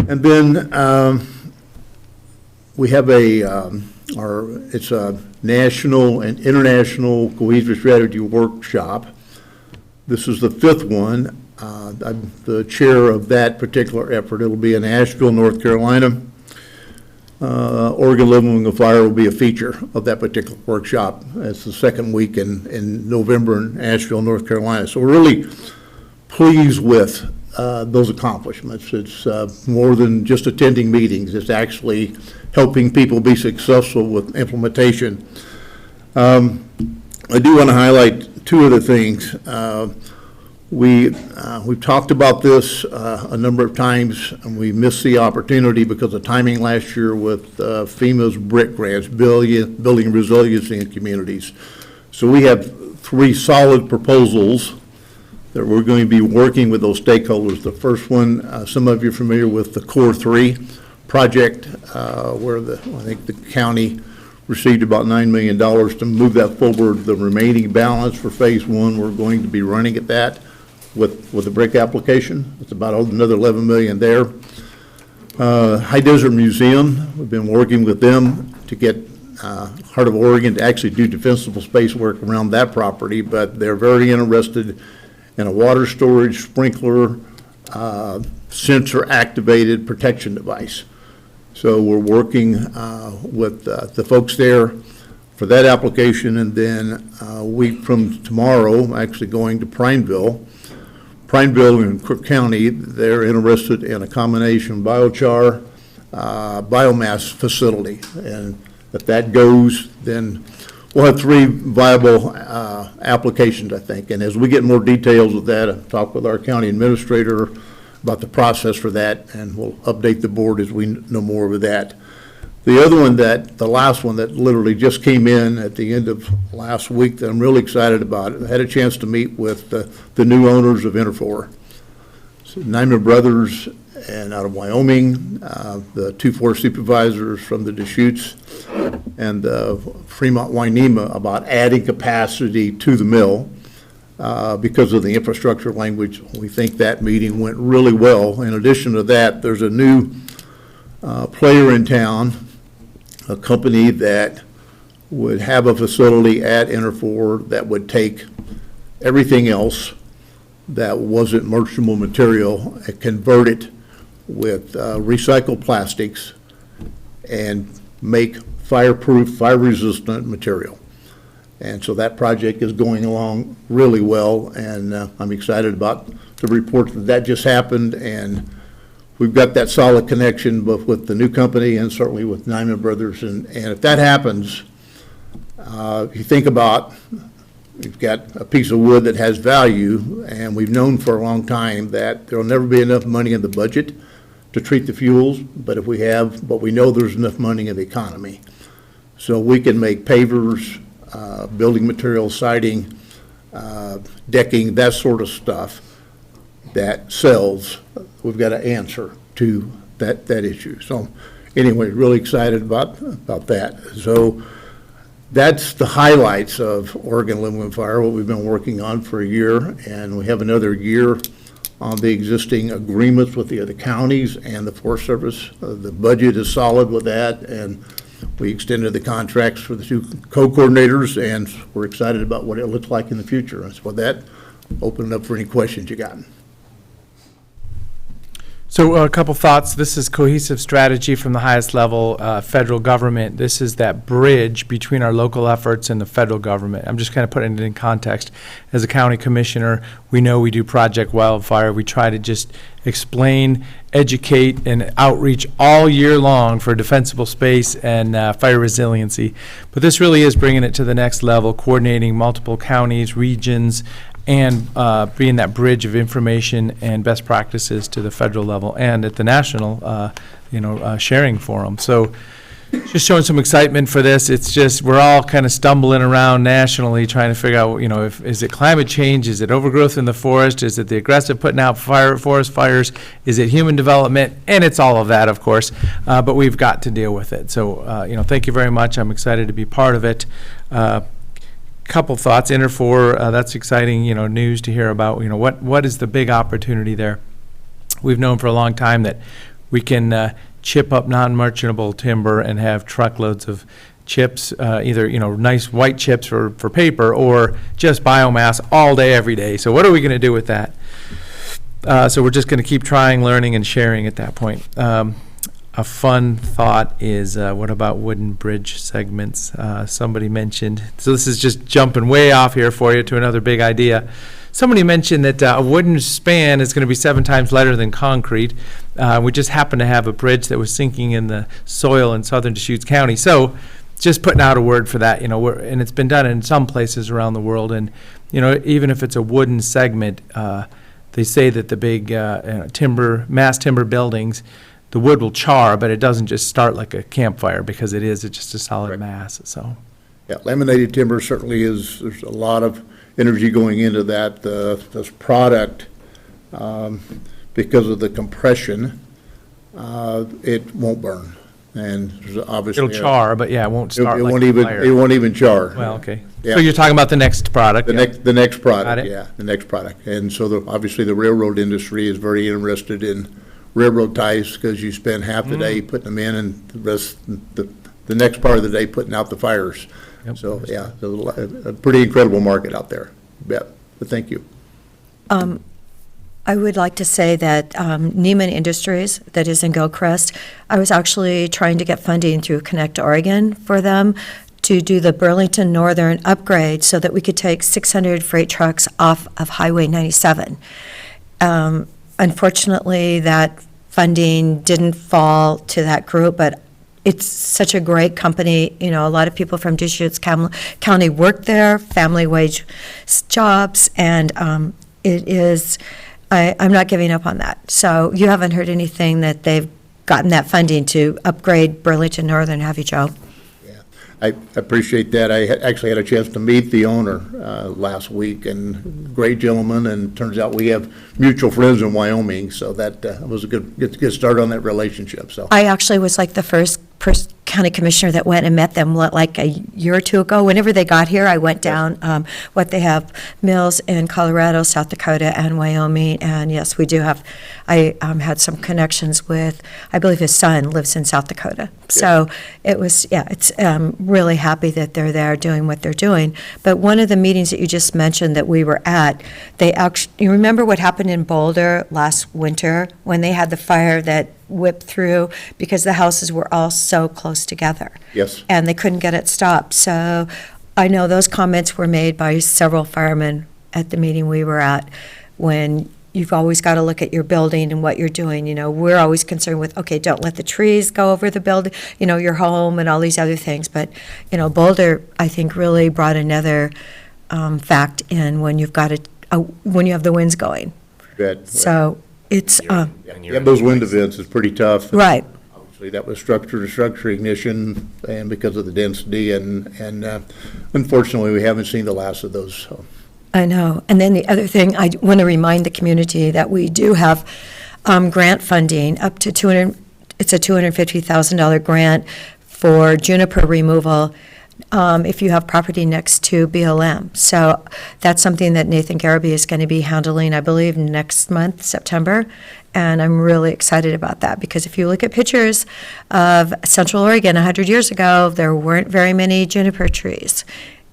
S9: And then we have it's a national and international cohesive strategy workshop. This is the 5th one. I'm the chair of that particular effort. It'll be in Asheville, North Carolina. Oregon Living with Fire will be a feature of that particular workshop. It's the second week in November in Asheville, North Carolina. So we're really pleased with those accomplishments. It's more than just attending meetings. It's actually helping people be successful with implementation. I do want to highlight two other things. We've talked about this a number of times, and we missed the opportunity because of timing last year with FEMA's BRIC grants, Building Resiliency in Communities. So we have 3 solid proposals that we're going to be working with those stakeholders. The first one, some of you are familiar with the Core 3 project, where I think the county received about $9 million to move that forward. The remaining balance for phase 1, we're going to be running at that with the BRIC application. It's about another $11 million there. High Desert Museum, we've been working with them to get Heart of Oregon to actually do defensible space work around that property, but they're very interested in a water storage sprinkler sensor-activated protection device. So we're working with the folks there for that application, and then a week from tomorrow, I'm actually going to Prineville in Cook County. They're interested in a combination biochar, biomass facility, and if that goes, then we'll have 3 viable applications, I think. And as we get more details of that, I'll talk with our county administrator about the process for that, and we'll update the board as we know more of that. The other one, the last one that literally just came in at the end of last week that I'm really excited about, I had a chance to meet with the new owners of Interfor. So Nyman Brothers and out of Wyoming, the 2 forest supervisors from the Deschutes and Fremont Wainema about adding capacity to the mill. Because of the infrastructure language, we think that meeting went really well. In addition to that, there's a new player in town, a company that would have a facility at Interfor that would take everything else that wasn't merchantable material and convert it with recycled plastics and make fireproof, fire-resistant material. And so that project is going along really well, and I'm excited about the report that just happened, and we've got that solid connection both with the new company and certainly with Nyman Brothers, and if that happens, if you think about, we've got a piece of wood that has value, and we've known for a long time that there'll never be enough money in the budget to treat the fuels, but we know there's enough money in the economy. So we can make pavers, building materials, siding, decking, that sort of stuff that sells. We've got an answer to that issue. So anyway, really excited about that. So that's the highlights of Oregon Living with Fire, what we've been working on for a year, and we have another year on the existing agreements with the other counties and the Forest Service. The budget is solid with that, and we extended the contracts for the 2 co-coordinators, and we're excited about what it looks like in the future. And so with that, open it up for any questions you got.
S3: So a couple thoughts. This is cohesive strategy from the highest level, federal government. This is that bridge between our local efforts and the federal government. I'm just kind of putting it in context. As a county commissioner, we know we do Project Wildfire. We try to just explain, educate, and outreach all year long for defensible space and fire resiliency. But this really is bringing it to the next level, coordinating multiple counties, regions, and being that bridge of information and best practices to the federal level and at the national, sharing forum. So just showing some excitement for this. It's just, we're all kind of stumbling around nationally trying to figure out, is it climate change? Is it overgrowth in the forest? Is it the aggressive putting out forest fires? Is it human development? And it's all of that, of course, but we've got to deal with it. So, thank you very much. I'm excited to be part of it. Couple thoughts. Interfor, that's exciting, news to hear about. What is the big opportunity there? We've known for a long time that we can chip up non-merchantable timber and have truckloads of chips, either nice white chips for paper or just biomass all day, every day. So what are we going to do with that? So we're just going to keep trying, learning, and sharing at that point. a fun thought is, what about wooden bridge segments? Somebody mentioned, so this is just jumping way off here for you to another big idea. Somebody mentioned that a wooden span is going to be 7 times lighter than concrete. We just happen to have a bridge that was sinking in the soil in southern Deschutes County. So just putting out a word for that, and it's been done in some places around the world. And, even if it's a wooden segment, they say that the big mass timber buildings, the wood will char, but it doesn't just start like a campfire because it's just a solid mass, so.
S9: Yeah, laminated timber certainly there's a lot of energy going into that. This product, because of the compression, it won't burn. And there's obviously.
S3: It'll char, but yeah, it won't start
S9: It
S3: like
S9: won't
S3: a
S9: even,
S3: fire.
S9: it won't even char.
S3: Well, okay.
S9: Yeah.
S3: So you're talking about the next product?
S9: The
S3: yeah.
S9: next
S3: Got
S9: product,
S3: it.
S9: yeah, the next product. And so obviously the railroad industry is very interested in railroad ties because you spend half the day putting them in and the rest, the next part of the day putting out the fires.
S3: Yep.
S9: So, yeah, there's a pretty incredible market out there, you bet. But thank you.
S1: I would like to say that Neiman Industries, that is in Gilchrist, I was actually trying to get funding through Connect Oregon for them to do the Burlington Northern upgrade so that we could take 600 freight trucks off of Highway 97. Unfortunately, that funding didn't fall to that group, but it's such a great company. A lot of people from Deschutes County work there, family wage jobs, and it is, I'm not giving up on that. So you haven't heard anything that they've gotten that funding to upgrade Burlington Northern, have you, Joe?
S9: I appreciate that. I actually had a chance to meet the owner last week, and great gentleman, and turns out we have mutual friends in Wyoming, so that was a good start on that relationship, so.
S1: I actually was like the first county commissioner that went and met them like a year or two ago. Whenever they got here, I went down, they have mills in Colorado, South Dakota, and Wyoming, and yes, we do have, I had some connections with, I believe his son lives in South Dakota. So it was, it's really happy that they're there doing what they're doing. But one of the meetings that you just mentioned that we were at, you remember what happened in Boulder last winter when they had the fire that whipped through because the houses were all so close together?
S9: Yes.
S1: And they couldn't get it stopped. So I know those comments were made by several firemen at the meeting we were at, when you've always got to look at your building and what you're doing. We're always concerned with, okay, don't let the trees go over the building, your home and all these other things. But, Boulder, I think, really brought another fact in when you've got when you have the winds going.
S9: Bet.
S1: So it's,
S9: Yeah, those wind events is pretty tough.
S1: right.
S9: Obviously, that was structure-to-structure ignition, and because of the density, and unfortunately, we haven't seen the last of those, so.
S1: I know. And then the other thing, I want to remind the community that we do have grant funding up to it's a $250,000 grant for juniper removal if you have property next to BLM. So that's something that Nathan Garabee is going to be handling, I believe, next month, September. And I'm really excited about that, because if you look at pictures of Central Oregon 100 years ago, there weren't very many juniper trees.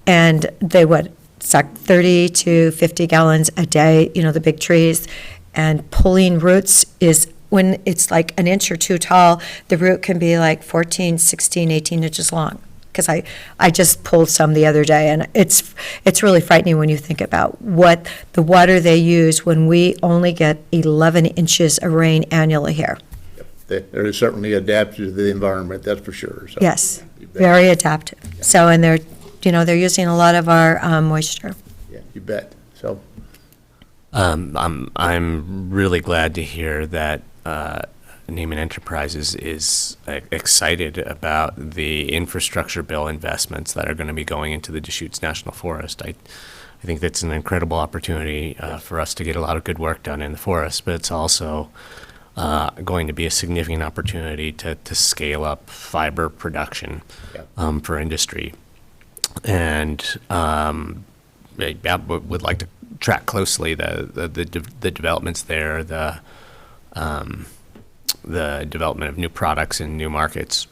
S1: And they would suck 30 to 50 gallons a day, the big trees. And pulling roots is, when it's like an inch or two tall, the root can be like 14, 16, 18 inches long. Because I just pulled some the other day, and it's really frightening when you think about what the water they use when we only get 11 inches of rain annually here.
S9: They're certainly adapted to the environment, that's for sure. So.
S1: Yes, very adaptive. So, and they're using a lot of our moisture.
S9: Yeah, you bet, so.
S4: I'm really glad to hear that Neiman Enterprises is excited about the infrastructure bill investments that are going to be going into the Deschutes National Forest. I think that's an incredible opportunity for us to get a lot of good work done in the forest, but it's also going to be a significant opportunity to scale up fiber production for industry. And I would like to track closely the developments there, the development of new products and new markets,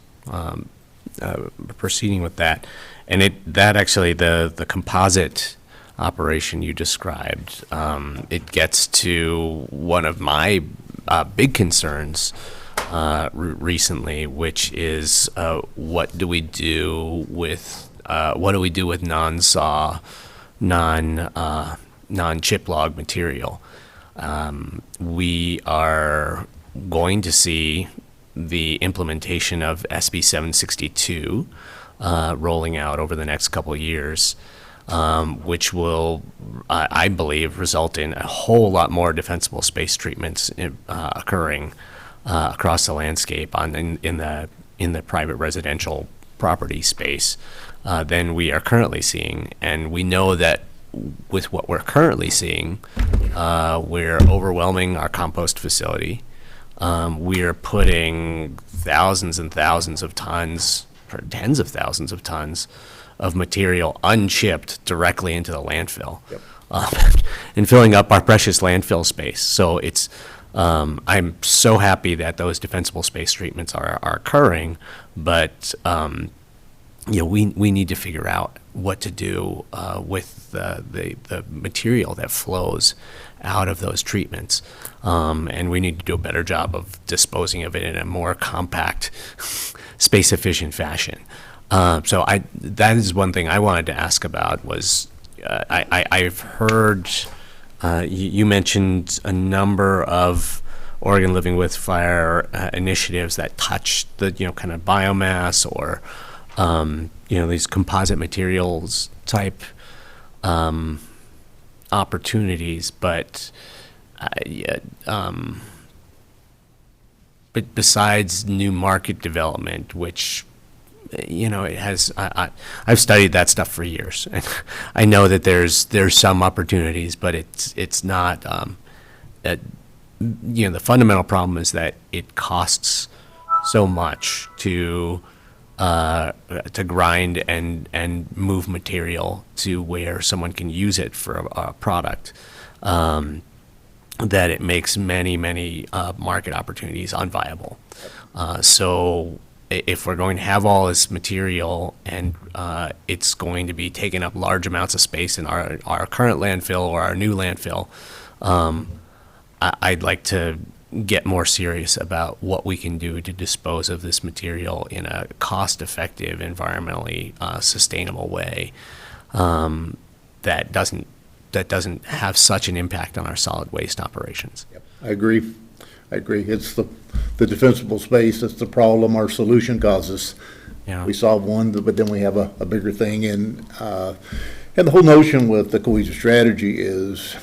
S4: proceeding with that. And that actually, the composite operation you described, it gets to one of my big concerns recently, which is what do we do with non-saw, non-chip log material? We are going to see the implementation of SB 762 rolling out over the next couple of years, which will, I believe, result in a whole lot more defensible space treatments occurring across the landscape in the private residential property space than we are currently seeing. And we know that with what we're currently seeing, we're overwhelming our compost facility. We're putting thousands and thousands of tons, or tens of thousands of tons of material unchipped directly into the landfill.
S9: Yep.
S4: And filling up our precious landfill space. So it's, I'm so happy that those defensible space treatments are occurring, but we need to figure out what to do with the material that flows out of those treatments, and we need to do a better job of disposing of it in a more compact, space-efficient fashion. So that is one thing I wanted to ask about was I've heard you mentioned a number of Oregon Living with Fire initiatives that touch the kind of biomass or these composite materials type opportunities, but besides new market development, which it has, I've studied that stuff for years, and I know that there's some opportunities, but it's not. The fundamental problem is that it costs so much to grind and move material to where someone can use it for a product, that it makes many market opportunities unviable. So if we're going to have all this material and it's going to be taking up large amounts of space in our current landfill or our new landfill, I'd like to get more serious about what we can do to dispose of this material in a cost-effective, environmentally sustainable way that doesn't have such an impact on our solid waste operations.
S9: Yep. I agree. It's the defensible space that's the problem our solution causes.
S4: Yeah.
S9: We solve one, but then we have a bigger thing. And the whole notion with the cohesive strategy is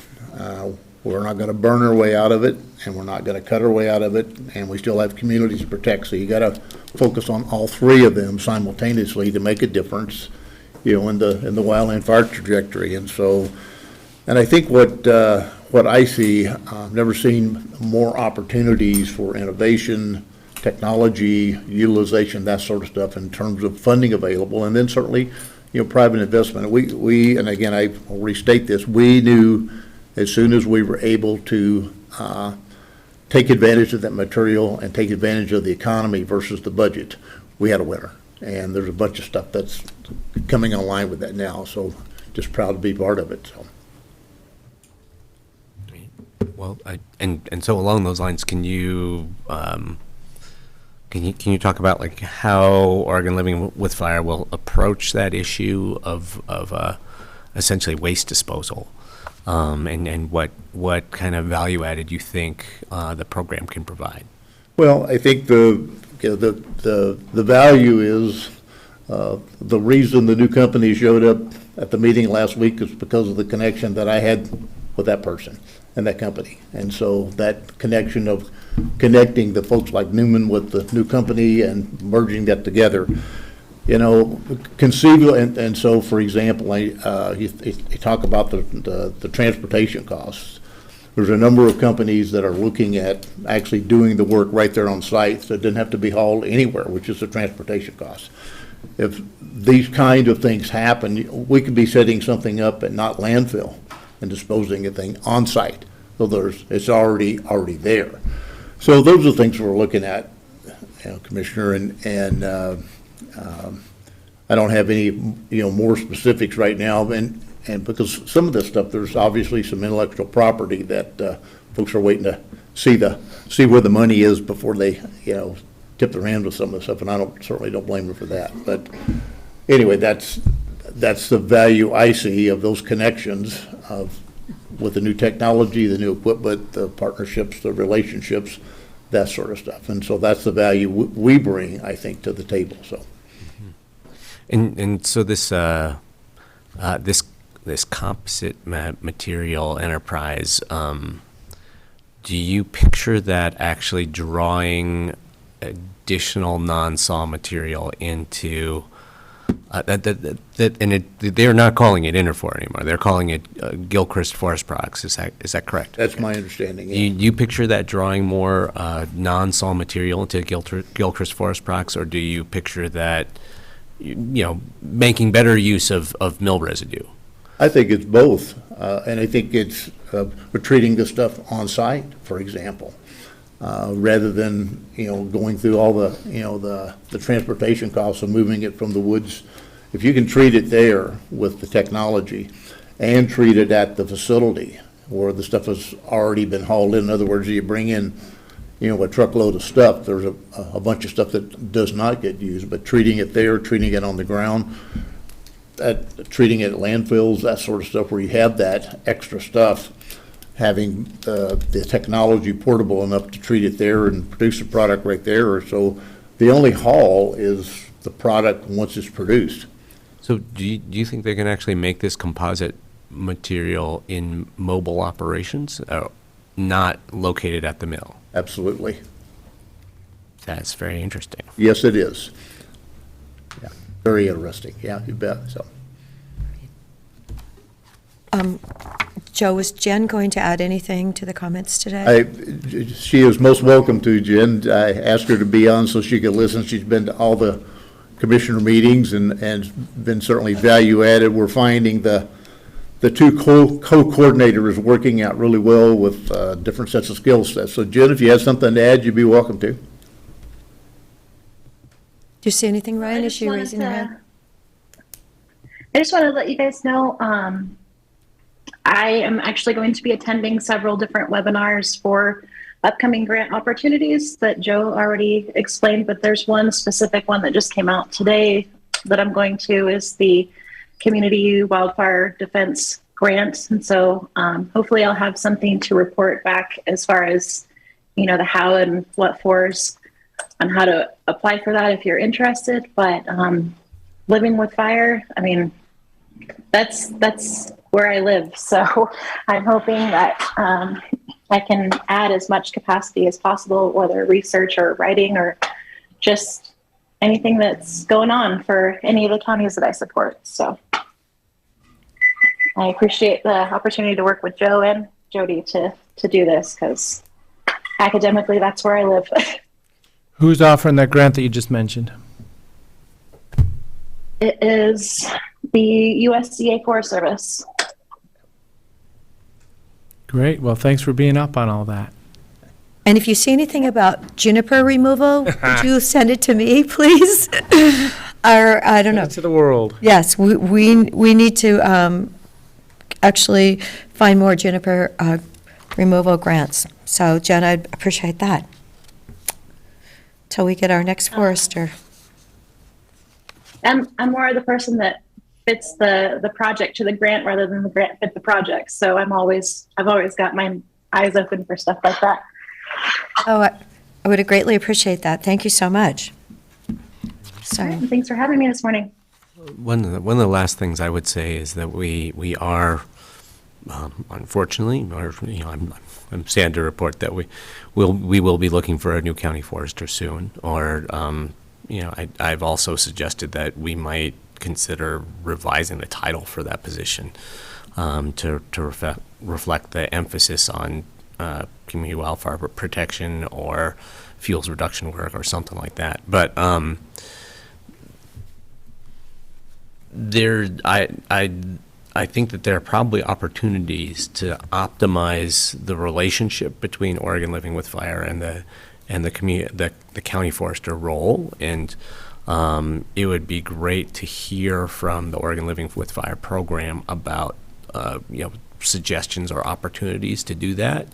S9: we're not going to burn our way out of it, and we're not going to cut our way out of it, and we still have communities to protect. So you got to focus on all three of them simultaneously to make a difference, in the wildland fire trajectory. And so, and I think what I see, I've never seen more opportunities for innovation, technology, utilization, that sort of stuff in terms of funding available, and then certainly, private investment. We and again, I will restate this, we knew as soon as we were able to take advantage of that material and take advantage of the economy versus the budget, we had a winner. And there's a bunch of stuff that's coming online with that now, so just proud to be part of it. So.
S4: Well, and so along those lines, can you talk about like how Oregon Living with Fire will approach that issue of essentially waste disposal, and what kind of value added you think the program can provide? Well,
S9: I think the value is the reason the new company showed up at the meeting last week is because of the connection that I had with that person and that company. And so that connection of connecting the folks like Newman with the new company and merging that together, conceivable. And so, for example, you talk about the transportation costs. There's a number of companies that are looking at actually doing the work right there on site, so it doesn't have to be hauled anywhere, which is the transportation cost. If these kind of things happen, we could be setting something up at not landfill and disposing of thing on site. So it's already there. So those are the things we're looking at, Commissioner, and I don't have any more specifics right now, and because some of this stuff, there's obviously some intellectual property that folks are waiting to see where the money is before they, tip their hand with some of the stuff, and I certainly don't blame them for that. But anyway, that's the value I see of those connections with the new technology, the new equipment, the partnerships, the relationships, that sort of stuff. And so that's the value we bring, I think, to the table, so.
S4: And so this composite material enterprise, do you picture that actually drawing additional non-saw material into they're not calling it Interfor anymore. They're calling it Gilchrist Forest Products. Is that correct?
S9: That's my understanding, yeah.
S4: You picture that drawing more non-saw material into Gilchrist Forest Products, or do you picture that making better use of mill residue?
S9: I think it's both, and I think it's we're treating this stuff on site, for example, rather than going through all the transportation costs of moving it from the woods. If you can treat it there with the technology, and treat it at the facility where the stuff has already been hauled in other words, you bring in a truckload of stuff. There's a bunch of stuff that does not get used, but treating it there, treating it on the ground, treating it at landfills, that sort of stuff, where you have that extra stuff, having the technology portable enough to treat it there and produce a product right there. Or so the only haul is the product once it's produced.
S4: So do you think they can actually make this composite material in mobile operations, not located at the mill?
S9: Absolutely.
S4: That's very interesting.
S9: Yes, it is. Yeah, very interesting. Yeah, you bet. So.
S1: Joe, is Jen going to add anything to the comments today?
S9: She is most welcome to, Jen. I asked her to be on so she could listen. She's been to all the commissioner meetings and been certainly value added. We're finding the two co-coordinators working out really well with different sets of skill sets. So Jen, if you have something to add, you'd be welcome to.
S1: Do you see anything, Ryan? Is she raising her hand?
S10: I just want to let you guys know, I am actually going to be attending several different webinars for upcoming grant opportunities that Joe already explained, but there's one specific one that just came out today that I'm going to, is the Community Wildfire Defense Grant. And so hopefully I'll have something to report back as far as, the how and what fors on how to apply for that if you're interested. But living with fire, I mean, that's where I live. So I'm hoping that I can add as much capacity as possible, whether research or writing or just anything that's going on for any of the counties that I support. So I appreciate the opportunity to work with Joe and Jody to do this, because academically, that's where I live.
S3: Who's offering that grant that you just mentioned?
S10: It is the USDA Forest Service. Great.
S3: Well, thanks for being up on all that.
S1: And if you see anything about juniper removal, would you send it to me, please? Or, I don't know.
S3: To the world.
S1: Yes, we need to actually find more juniper removal grants. So, Jen, I'd appreciate that. Till we get our next forester.
S10: I'm more the person that fits the project to the grant rather than the grant fit the project. So I've always got my eyes open for stuff like that.
S1: Oh, I would greatly appreciate that. Thank you so much. So,
S10: All right, and thanks for having me this morning.
S4: One of the last things I would say is that we are, unfortunately, or I'm sad to report that we will be looking for a new county forester soon. Or I've also suggested that we might consider revising the title for that position to reflect the emphasis on community wildfire protection or fuels reduction work or something like that. But I think that there are probably opportunities to optimize the relationship between Oregon Living with Fire and the county forester role. And it would be great to hear from the Oregon Living with Fire program about suggestions or opportunities to do that,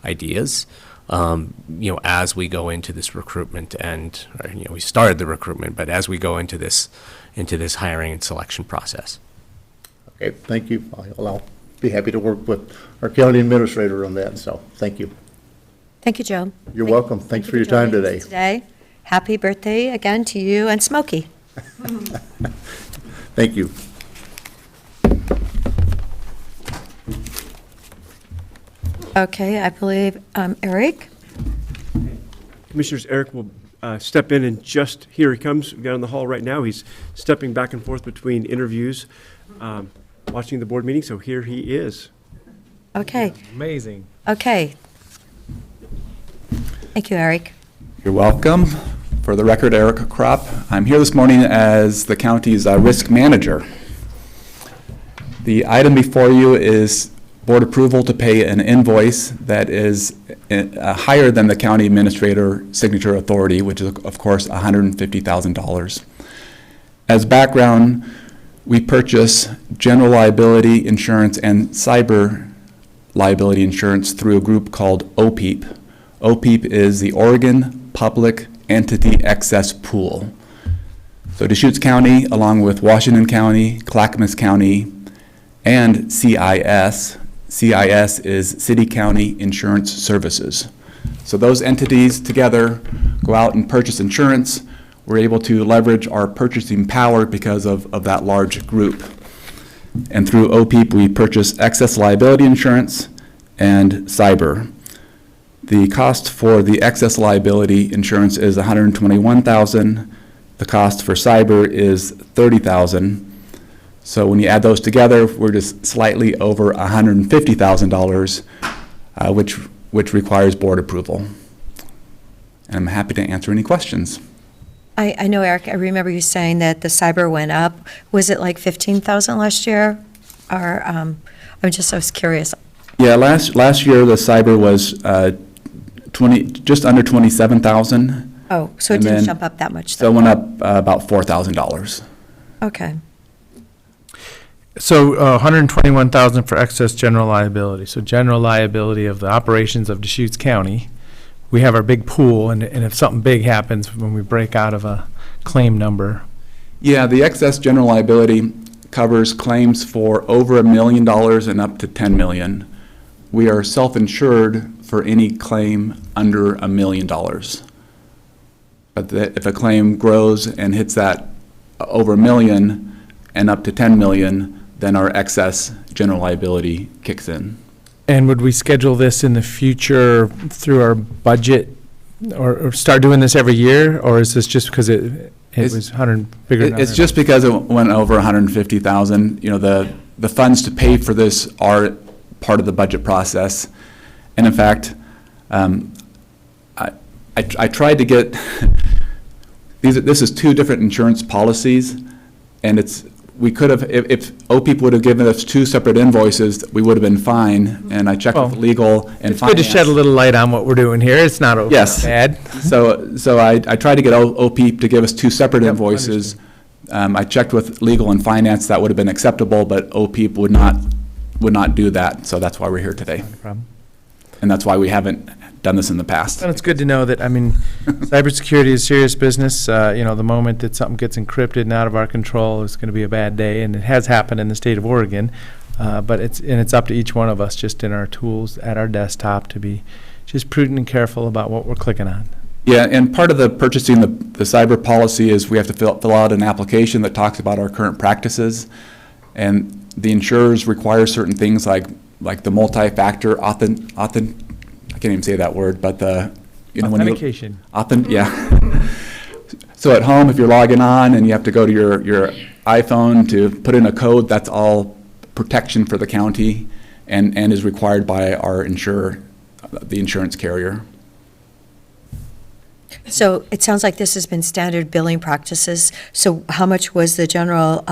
S4: ideas. as we go into this recruitment and, we started the recruitment, but as we go into this hiring and selection process.
S9: Okay, thank you. I'll be happy to work with our county administrator on that, so thank you.
S1: Thank you, Joe.
S9: You're welcome. Thanks for your time
S1: joining us
S9: today.
S1: today. Happy birthday again to you and Smokey.
S9: Thank you.
S1: Okay, I believe, Eric?
S6: Commissioners, Eric will step in and just, here he comes, down the hall right now. He's stepping back and forth between interviews, watching the board meeting, so here he is.
S1: Okay,
S3: Amazing.
S1: okay. Thank you, Eric.
S11: You're welcome. For the record, Eric Kropp. I'm here this morning as the county's risk manager. The item before you is board approval to pay an invoice that is higher than the county administrator signature authority, which is, of course, $150,000. As background, we purchase general liability insurance and cyber liability insurance through a group called OPEEP. OPEEP is the Oregon Public Entity Excess Pool. So Deschutes County, along with Washington County, Clackamas County, and CIS. CIS is City County Insurance Services. So those entities together go out and purchase insurance. We're able to leverage our purchasing power because of that large group. And through OPEEP, we purchase excess liability insurance and cyber. The cost for the excess liability insurance is $121,000. The cost for cyber is $30,000. So when you add those together, we're just slightly over $150,000, which requires board approval. And I'm happy to answer any questions.
S1: I know, Eric, I remember you saying that the cyber went up. Was it like 15,000 last year? Or, I was curious.
S11: Yeah, last year the cyber was just under 27,000.
S1: Oh, so it
S11: And
S1: didn't
S11: then-
S1: jump up that much?
S11: So it
S1: then.
S11: went up about $4,000.
S1: Okay.
S3: So 121,000 for excess general liability. So general liability of the operations of Deschutes County. We have our big pool, and if something big happens when we break out of a claim number.
S11: Yeah, the excess general liability covers claims for over $1 million and up to $10 million. We are self-insured for any claim under $1 million. But if a claim grows and hits that over $1 million and up to $10 million, then our excess general liability kicks in.
S3: And would we schedule this in the future through our budget, or start doing this every year? Or is this just because it was 100 bigger?
S11: It's just because it went over 150,000. You know, the funds to pay for this are part of the budget process. And in fact, I tried to get, this is two different insurance policies, and we could have, if OPEEP would have given us two separate invoices, we would have been fine, and I checked with legal and
S3: It's good to
S11: finance.
S3: shed a little light on what we're doing here. It's not
S11: Yes.
S3: bad.
S11: So I tried to get OPEEP to give us two separate invoices. I checked with legal and finance, that would have been acceptable, but OPEEP would not do that, so that's why we're here today.
S3: No problem.
S11: And that's why we haven't done this in the past.
S3: And it's good to know that, cybersecurity is serious business. The moment that something gets encrypted and out of our control, it's going to be a bad day, and it has happened in the state of Oregon. But it's up to each one of us, just in our tools at our desktop, to be just prudent and careful about what we're clicking on.
S11: Yeah, and part of the purchasing the cyber policy is we have to fill out an application that talks about our current practices. And the insurers require certain things like the multi-factor I can't even say that word, but
S3: Authentication.
S11: Yeah. So at home, if you're logging on and you have to go to your iPhone to put in a code, that's all protection for the county and is required by our insurer, the insurance carrier.
S1: So it sounds like this has been standard billing practices. So how much was the general,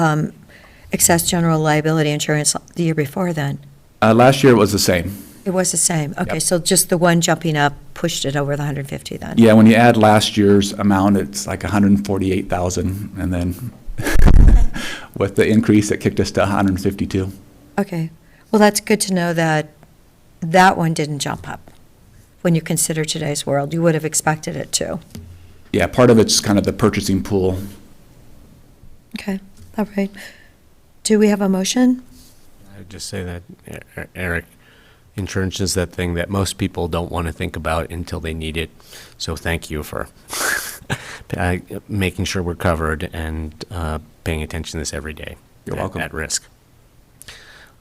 S1: excess general liability insurance the year before then?
S11: Last year it was the same.
S1: It was the same? Okay,
S11: Yep.
S1: so just the one jumping up pushed it over the 150 then?
S11: Yeah, when you add last year's amount, it's like 148,000, and then with the increase, it kicked us to 152.
S1: Okay. Well, that's good to know that that one didn't jump up. when you consider today's world. You would have expected it to.
S11: Yeah, part of it's kind of the purchasing pool.
S1: Okay, all right. Do we have a motion?
S4: I'd just say that, Eric, insurance is that thing that most people don't want to think about until they need it. So thank you for making sure we're covered and paying attention to this every day.
S11: You're welcome.
S4: At risk.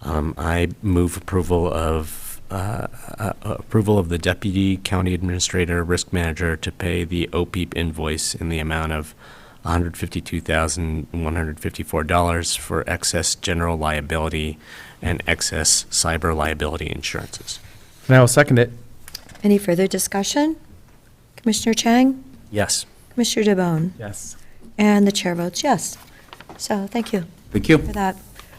S4: I move approval of the Deputy County Administrator Risk Manager to pay the OPEEP invoice in the amount of $152,154 for excess general liability and excess cyber liability insurances.
S3: And I will second it.
S1: Any further discussion? Commissioner Chang?
S4: Yes.
S1: Commissioner DeBonne?
S3: Yes.
S1: And the chair votes yes. So thank you
S11: Thank you.
S1: for that.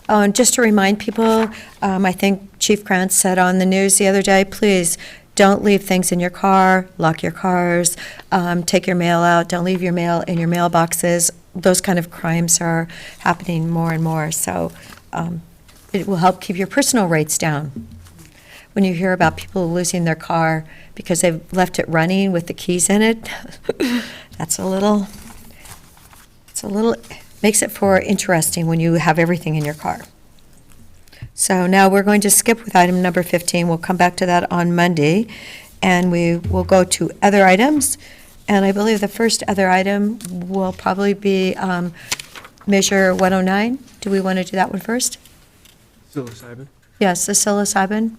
S1: Oh, and just to remind people, I think Chief Krantz said on the news the other day, please don't leave things in your car, lock your cars, take your mail out, don't leave your mail in your mailboxes. Those kind of crimes are happening more and more, so it will help keep your personal rates down. When you hear about people losing their car because they've left it running with the keys in it, it's a little, makes it for interesting when you have everything in your car. So now we're going to skip with item number 15. We'll come back to that on Monday, and we will go to other items. And I believe the first other item will probably be Measure 109. Do we want to do that one first?
S6: Psilocybin?
S1: Yes, the psilocybin.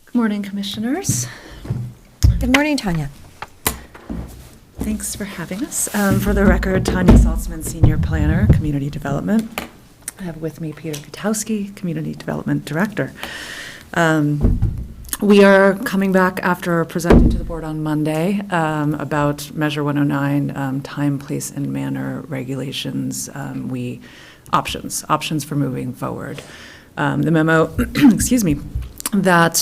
S12: Good morning, Commissioners.
S1: Good morning, Tanya.
S12: Thanks for having us. For the record, Tanya Saltzman, Senior Planner, Community Development. I have with me Peter Gutowski, Community Development Director. We are coming back after presenting to the board on Monday about Measure 109, time, place, and manner regulations, options for moving forward. The memo, excuse me, that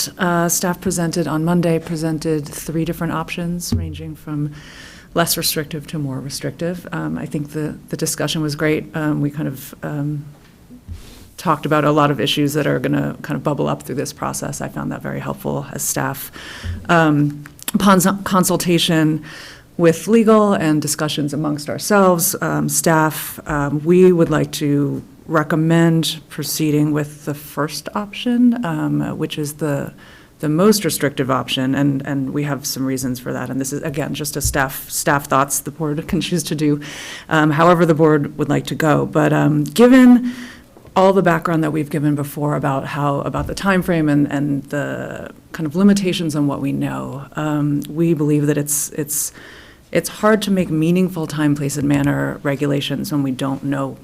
S12: staff presented on Monday presented 3 different options ranging from less restrictive to more restrictive. I think the discussion was great. We kind of talked about a lot of issues that are going to kind of bubble up through this process. I found that very helpful as staff. Upon consultation with legal and discussions amongst ourselves, staff, we would like to recommend proceeding with the first option, which is the most restrictive option, and we have some reasons for that. And this is, again, just a staff thoughts the board can choose to do however the board would like to go. But given all the background that we've given before about the time frame and the kind of limitations on what we know, we believe that it's hard to make meaningful time, place, and manner regulations when we don't know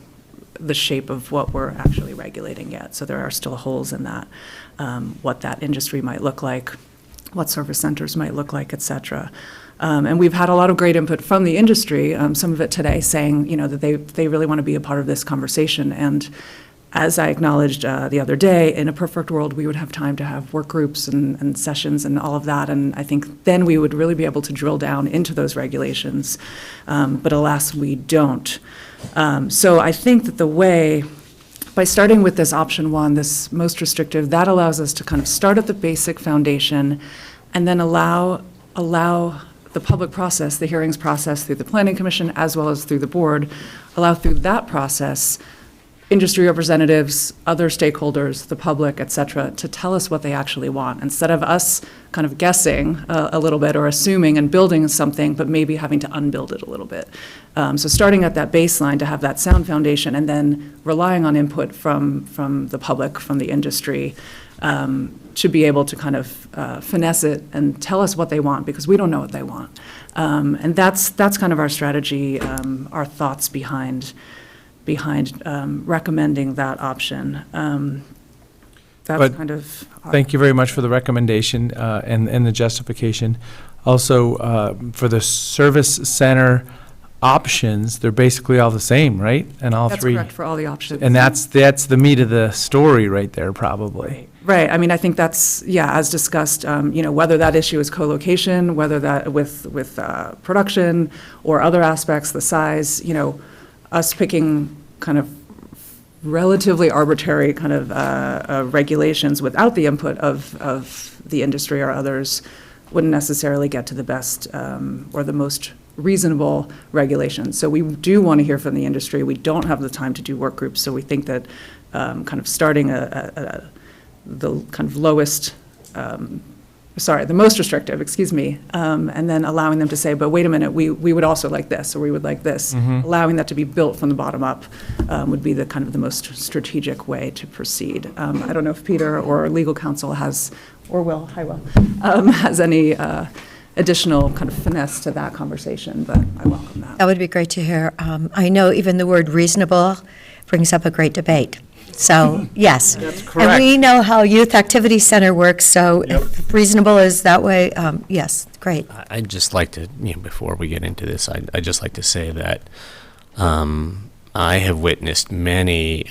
S12: the shape of what we're actually regulating yet. So there are still holes in that, what that industry might look like, what service centers might look like, et cetera. And we've had a lot of great input from the industry, some of it today saying, that they really want to be a part of this conversation. And as I acknowledged the other day, in a perfect world, we would have time to have work groups and sessions and all of that. And I think then we would really be able to drill down into those regulations. But alas, we don't. So I think that by starting with this option 1, this most restrictive, that allows us to kind of start at the basic foundation and then allow the public process, the hearings process through the Planning Commission as well as through the board, allow through that process industry representatives, other stakeholders, the public, et cetera, to tell us what they actually want, instead of us kind of guessing a little bit or assuming and building something, but maybe having to unbuild it a little bit. So starting at that baseline to have that sound foundation and then relying on input from the public, from the industry, to be able to kind of finesse it and tell us what they want, because we don't know what they want. And that's kind of our strategy, our thoughts behind recommending that option. That's kind of.
S3: Thank you very much for the recommendation and the justification. Also, for the service center options, they're basically all the same, right? And all
S12: That's
S3: three.
S12: correct for all the options.
S3: And that's the meat of the story right there, probably.
S12: Right, I mean, I think that's, yeah, as discussed, whether that issue is co-location, whether that with production or other aspects, the size, us picking kind of relatively arbitrary kind of regulations without the input of the industry or others wouldn't necessarily get to the best or the most reasonable regulations. So we do want to hear from the industry. We don't have the time to do work groups, so we think that kind of starting the kind of lowest, the most restrictive, and then allowing them to say, but wait a minute, we would also like this, or we would like this. Allowing that to be built from the bottom up would be the kind of the most strategic way to proceed. I don't know if Peter or legal counsel has, or Will, hi Will, has any additional kind of finesse to that conversation, but I welcome that.
S1: That would be great to hear. I know even the word reasonable brings up a great debate. So, yes.
S3: That's
S1: And
S3: correct.
S1: we know how Youth Activity Center works, so if reasonable is that way, yes, great.
S4: I'd just like to, before we get into this, I'd just like to say that I have witnessed many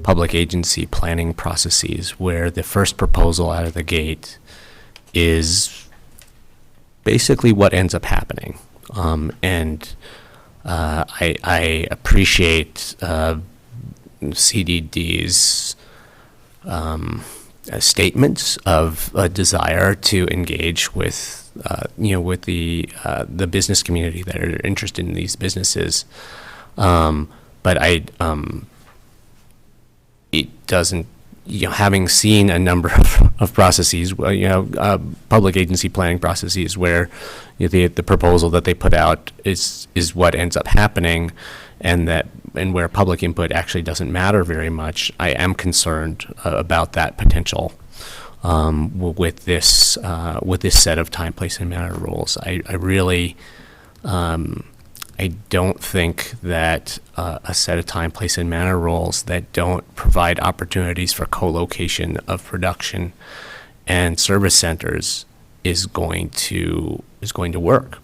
S4: public agency planning processes where the first proposal out of the gate is basically what ends up happening. And I appreciate CDD's statements of a desire to engage with with the business community that are interested in these businesses, but it doesn't. Having seen a number of processes, public agency planning processes where the proposal that they put out is what ends up happening, and where public input actually doesn't matter very much, I am concerned about that potential with this set of time, place, and manner rules. I really I don't think that a set of time, place, and manner rules that don't provide opportunities for co-location of production and service centers is going to work.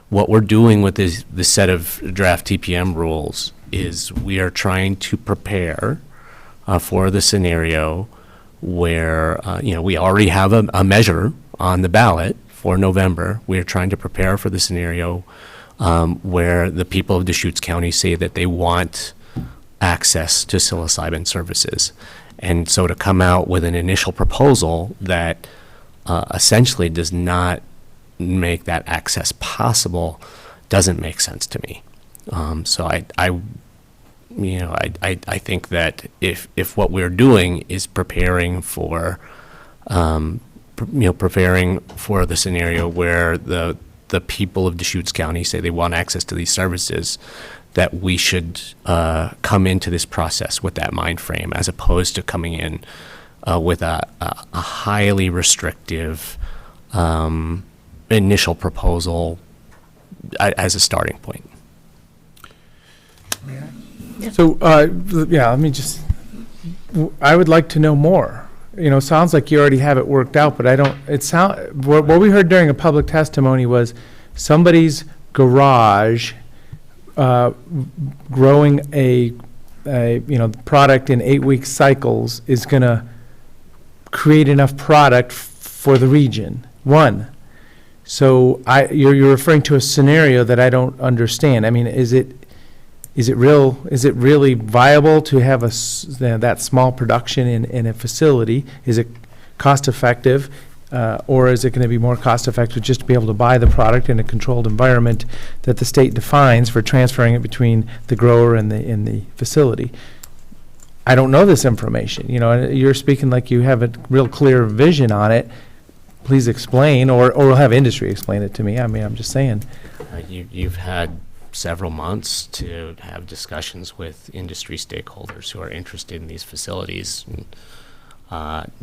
S4: What we're doing with this set of draft TPM rules is we are trying to prepare for the scenario where we already have a measure on the ballot for November. We are trying to prepare for the scenario where the people of Deschutes County say that they want access to psilocybin services. And so to come out with an initial proposal that essentially does not make that access possible doesn't make sense to me. So I think that if what we're doing is preparing for the scenario where the people of Deschutes County say they want access to these services, that we should come into this process with that mind frame, as opposed to coming in with a highly restrictive initial proposal as a starting point.
S3: So, let me just, I would like to know more. Sounds like you already have it worked out, but what we heard during a public testimony was somebody's garage growing a product in 8-week cycles is going to create enough product for the region. One. So you're referring to a scenario that I don't understand. I mean, is it really viable to have that small production in a facility? Is it cost effective, or is it going to be more cost effective just to be able to buy the product in a controlled environment that the state defines for transferring it between the grower and the facility? I don't know this information. You're speaking like you have a real clear vision on it. Please explain, or we'll have industry explain it to me. I mean, I'm just saying.
S4: You've had several months to have discussions with industry stakeholders who are interested in these facilities.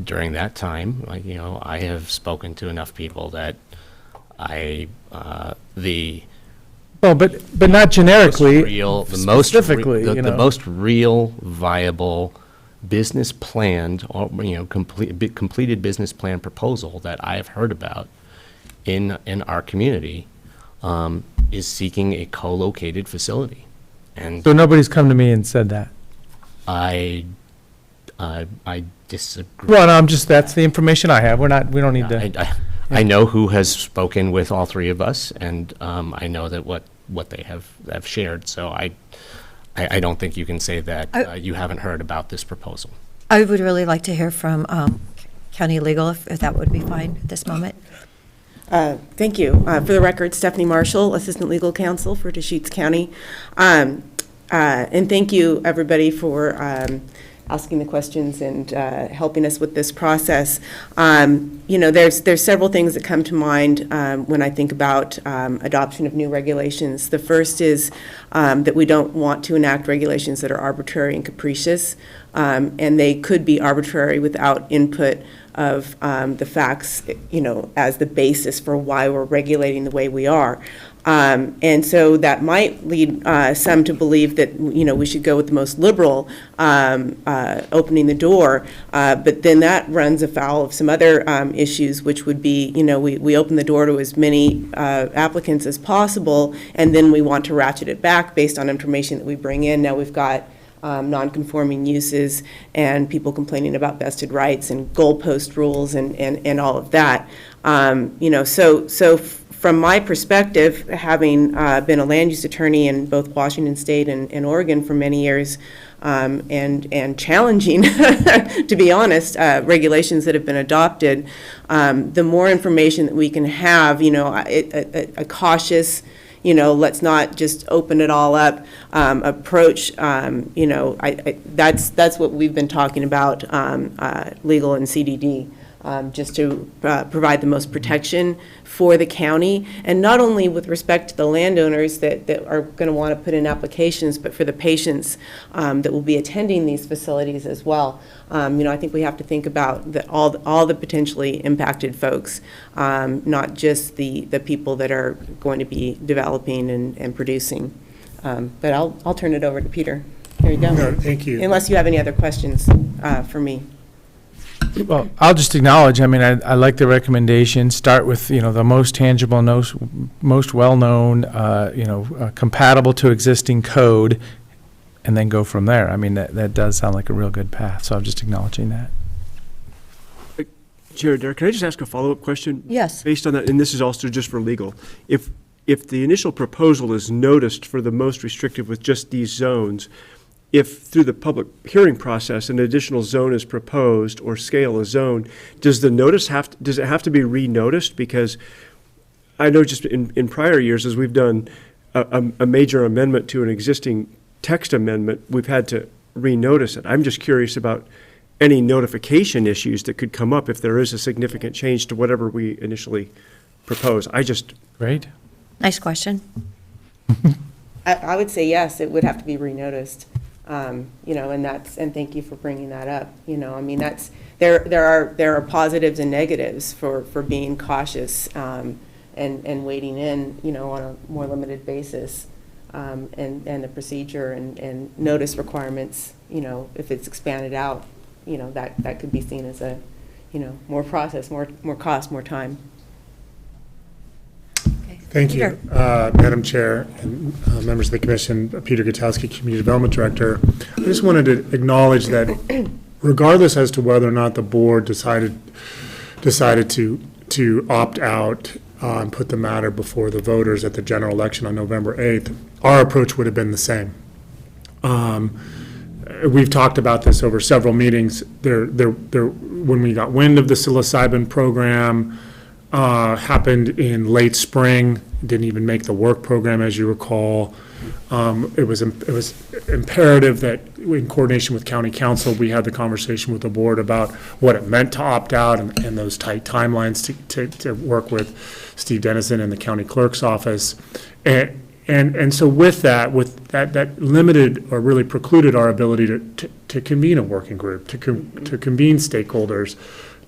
S4: During that time, I have spoken to enough people that but not generically.
S3: Specifically,
S4: the most real viable business planned or completed business plan proposal that I've heard about in our community is seeking a co-located facility. And
S3: So nobody's come to me and said that?
S4: I disagree.
S3: Well, no, that's the information I have. We don't need to.
S4: I know who has spoken with all three of us, and I know that what they have shared, so I don't think you can say that you haven't heard about this proposal.
S1: I would really like to hear from county legal, if that would be fine at this moment.
S13: Thank you. For the record, Stephanie Marshall, Assistant Legal Counsel for Deschutes County. And thank you, everybody, for asking the questions and helping us with this process. There's several things that come to mind when I think about adoption of new regulations. The first is that we don't want to enact regulations that are arbitrary and capricious, and they could be arbitrary without input of the facts, as the basis for why we're regulating the way we are. And so that might lead some to believe that, we should go with the most liberal opening the door, but then that runs afoul of some other issues, which would be, we open the door to as many applicants as possible, and then we want to ratchet it back based on information that we bring in. Now we've got non-conforming uses and people complaining about vested rights and goalpost rules and all of that. So from my perspective, having been a land use attorney in both Washington State and Oregon for many years, and challenging, to be honest, regulations that have been adopted, the more information that we can have, a cautious, let's not just open it all up approach. That's what we've been talking about, legal and CDD, just to provide the most protection for the county, and not only with respect to the landowners that are going to want to put in applications, but for the patients that will be attending these facilities as well. I think we have to think about all the potentially impacted folks, not just the people that are going to be developing and producing. But I'll turn it over to Peter. There you go.
S2: No, thank you.
S13: Unless you have any other questions for me.
S3: Well, I'll just acknowledge, I I like the recommendation. Start with, the most tangible, most well-known, compatible to existing code, and then go from there. That does sound like a real good path, so I'm just acknowledging that.
S6: Chair Derek, can I just ask a follow-up question?
S1: Yes.
S6: Based on that, and this is also just for legal. If the initial proposal is noticed for the most restrictive with just these zones, if through the public hearing process an additional zone is proposed or scale a zone, does it have to be re-noticed? Because I know just in prior years, as we've done a major amendment to an existing text amendment, we've had to re-notice it. I'm just curious about any notification issues that could come up if there is a significant change to whatever we initially propose.
S3: Great.
S1: Nice question.
S13: I would say yes, it would have to be re-noticed. And thank you for bringing that up. There are positives and negatives for being cautious and waiting in, on a more limited basis, and the procedure and notice requirements. If it's expanded out, that could be seen as a, more process, more cost, more time.
S2: Thank you, Madam Chair and members of the Commission. Peter Gutowski, Community Development Director. I just wanted to acknowledge that regardless as to whether or not the board decided to opt out and put the matter before the voters at the general election on November 8th, our approach would have been the same. We've talked about this over several meetings. When we got wind of the psilocybin program, happened in late spring, didn't even make the work program, as you recall. It was imperative that in coordination with County Council, we had the conversation with the board about what it meant to opt out and those tight timelines to work with Steve Dennison and the county clerk's office. And so with that limited or really precluded our ability to convene a working group, to convene stakeholders,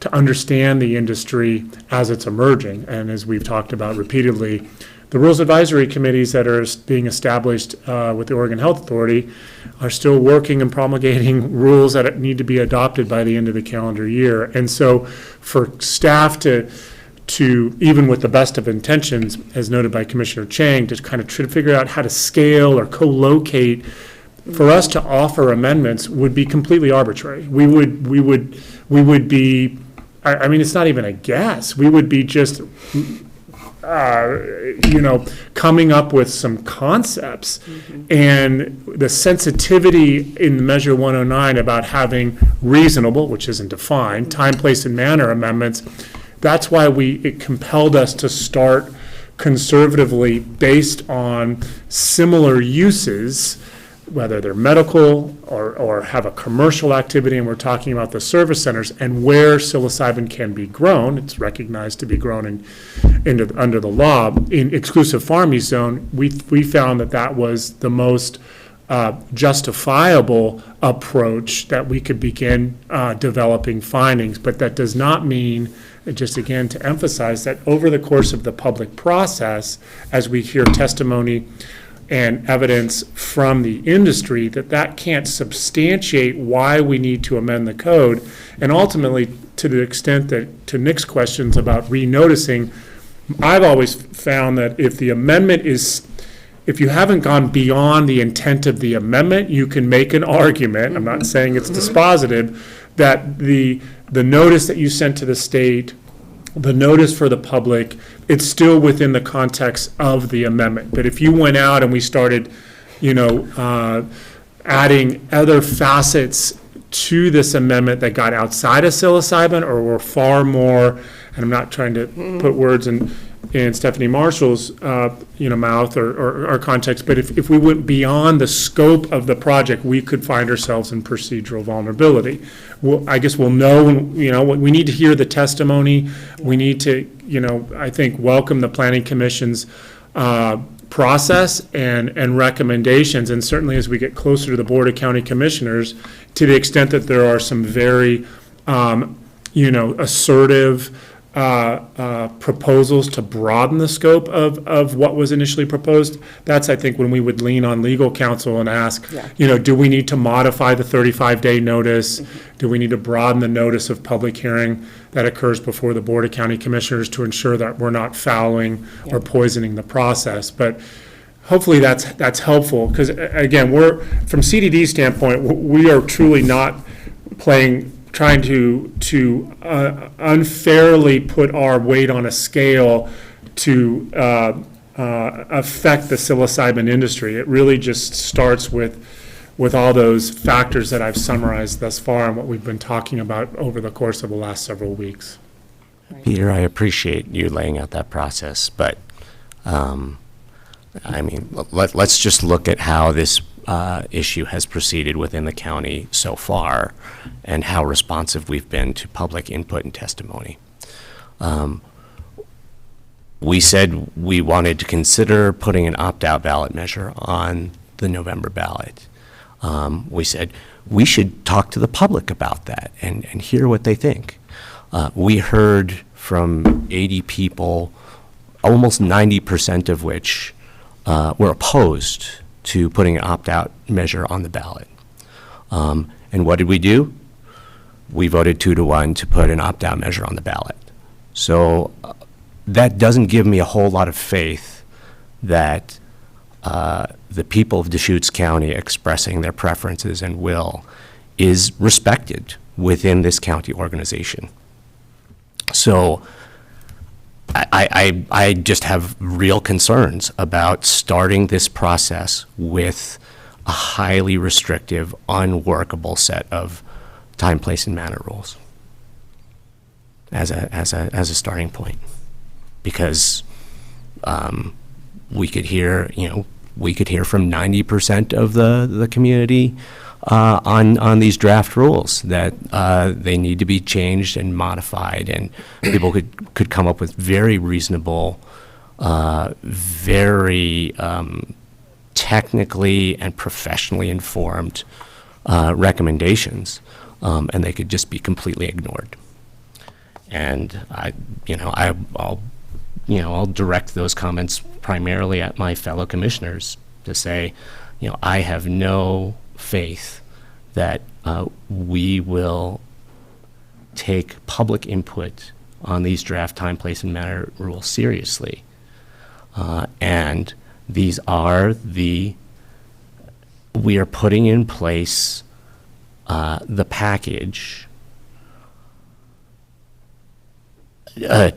S2: to understand the industry as it's emerging. And as we've talked about repeatedly, the rules advisory committees that are being established with the Oregon Health Authority are still working and promulgating rules that need to be adopted by the end of the calendar year. And so for staff to to, even with the best of intentions, as noted by Commissioner Chang, to kind of try to figure out how to scale or co-locate, for us to offer amendments would be completely arbitrary. We would be, I mean, it's not even a guess. We would be just, coming up with some concepts. And the sensitivity in Measure 109 about having reasonable, which isn't defined, time, place, and manner amendments, that's why it compelled us to start conservatively based on similar uses, whether they're medical or have a commercial activity, and we're talking about the service centers and where psilocybin can be grown. It's recognized to be grown under the law. In exclusive farm use zone, we found that was the most justifiable approach that we could begin developing findings. But that does not mean, just again to emphasize, that over the course of the public process, as we hear testimony and evidence from the industry, that can't substantiate why we need to amend the code. And ultimately, to the extent that, to Nick's questions about renoticing, I've always found that if the amendment is, if you haven't gone beyond the intent of the amendment, you can make an argument, I'm not saying it's dispositive, that the notice that you sent to the state, the notice for the public, it's still within the context of the amendment. But if you went out and we started, adding other facets to this amendment that got outside of psilocybin or were far more, and I'm not trying to put words in Stephanie Marshall's, mouth or context, but if we went beyond the scope of the project, we could find ourselves in procedural vulnerability. Well, I guess we'll know, we need to hear the testimony. We need to, I think, welcome the Planning Commission's process and recommendations, and certainly as we get closer to the Board of County Commissioners, to the extent that there are some very, assertive proposals to broaden the scope of what was initially proposed, that's, I think, when we would lean on legal counsel and ask, do we need to modify the 35-day notice? Do we need to broaden the notice of public hearing that occurs before the Board of County Commissioners to ensure that we're not fouling or poisoning the process? But hopefully that's helpful, because again, from CDD's standpoint, we are truly not trying to unfairly put our weight on a scale to affect the psilocybin industry. It really just starts with all those factors that I've summarized thus far and what we've been talking about over the course of the last several weeks.
S4: Peter, I appreciate you laying out that process, but let's just look at how this issue has proceeded within the county so far and how responsive we've been to public input and testimony. We said we wanted to consider putting an opt-out ballot measure on the November ballot. We said we should talk to the public about that and hear what they think. We heard from 80 people, almost 90% of which were opposed to putting an opt-out measure on the ballot. And what did we do? We voted 2-1 to put an opt-out measure on the ballot. So that doesn't give me a whole lot of faith that the people of Deschutes County expressing their preferences and will is respected within this county organization. So I just have real concerns about starting this process with a highly restrictive, unworkable set of time, place, and manner rules as a starting point, because we could hear from 90% of the community on these draft rules that they need to be changed and modified, and people could come up with very reasonable, very technically and professionally informed recommendations, and they could just be completely ignored. And I'll direct those comments primarily at my fellow commissioners to say, I have no faith that we will take public input on these draft time, place, and manner rules seriously. And these are we are putting in place the package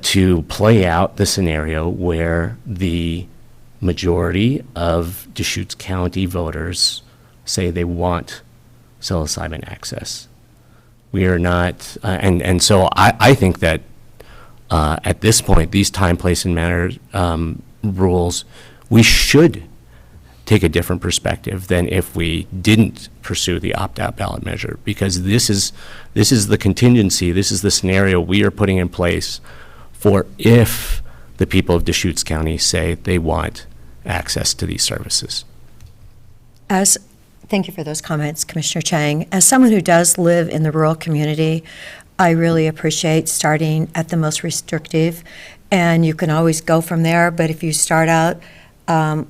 S4: to play out the scenario where the majority of Deschutes County voters say they want psilocybin access. We are not, and so I think that at this point, these time, place, and manner rules, we should take a different perspective than if we didn't pursue the opt-out ballot measure, because this is the contingency, this is the scenario we are putting in place for if the people of Deschutes County say they want access to these services.
S1: Thank you for those comments, Commissioner Chang. As someone who does live in the rural community, I really appreciate starting at the most restrictive, and you can always go from there, but if you start out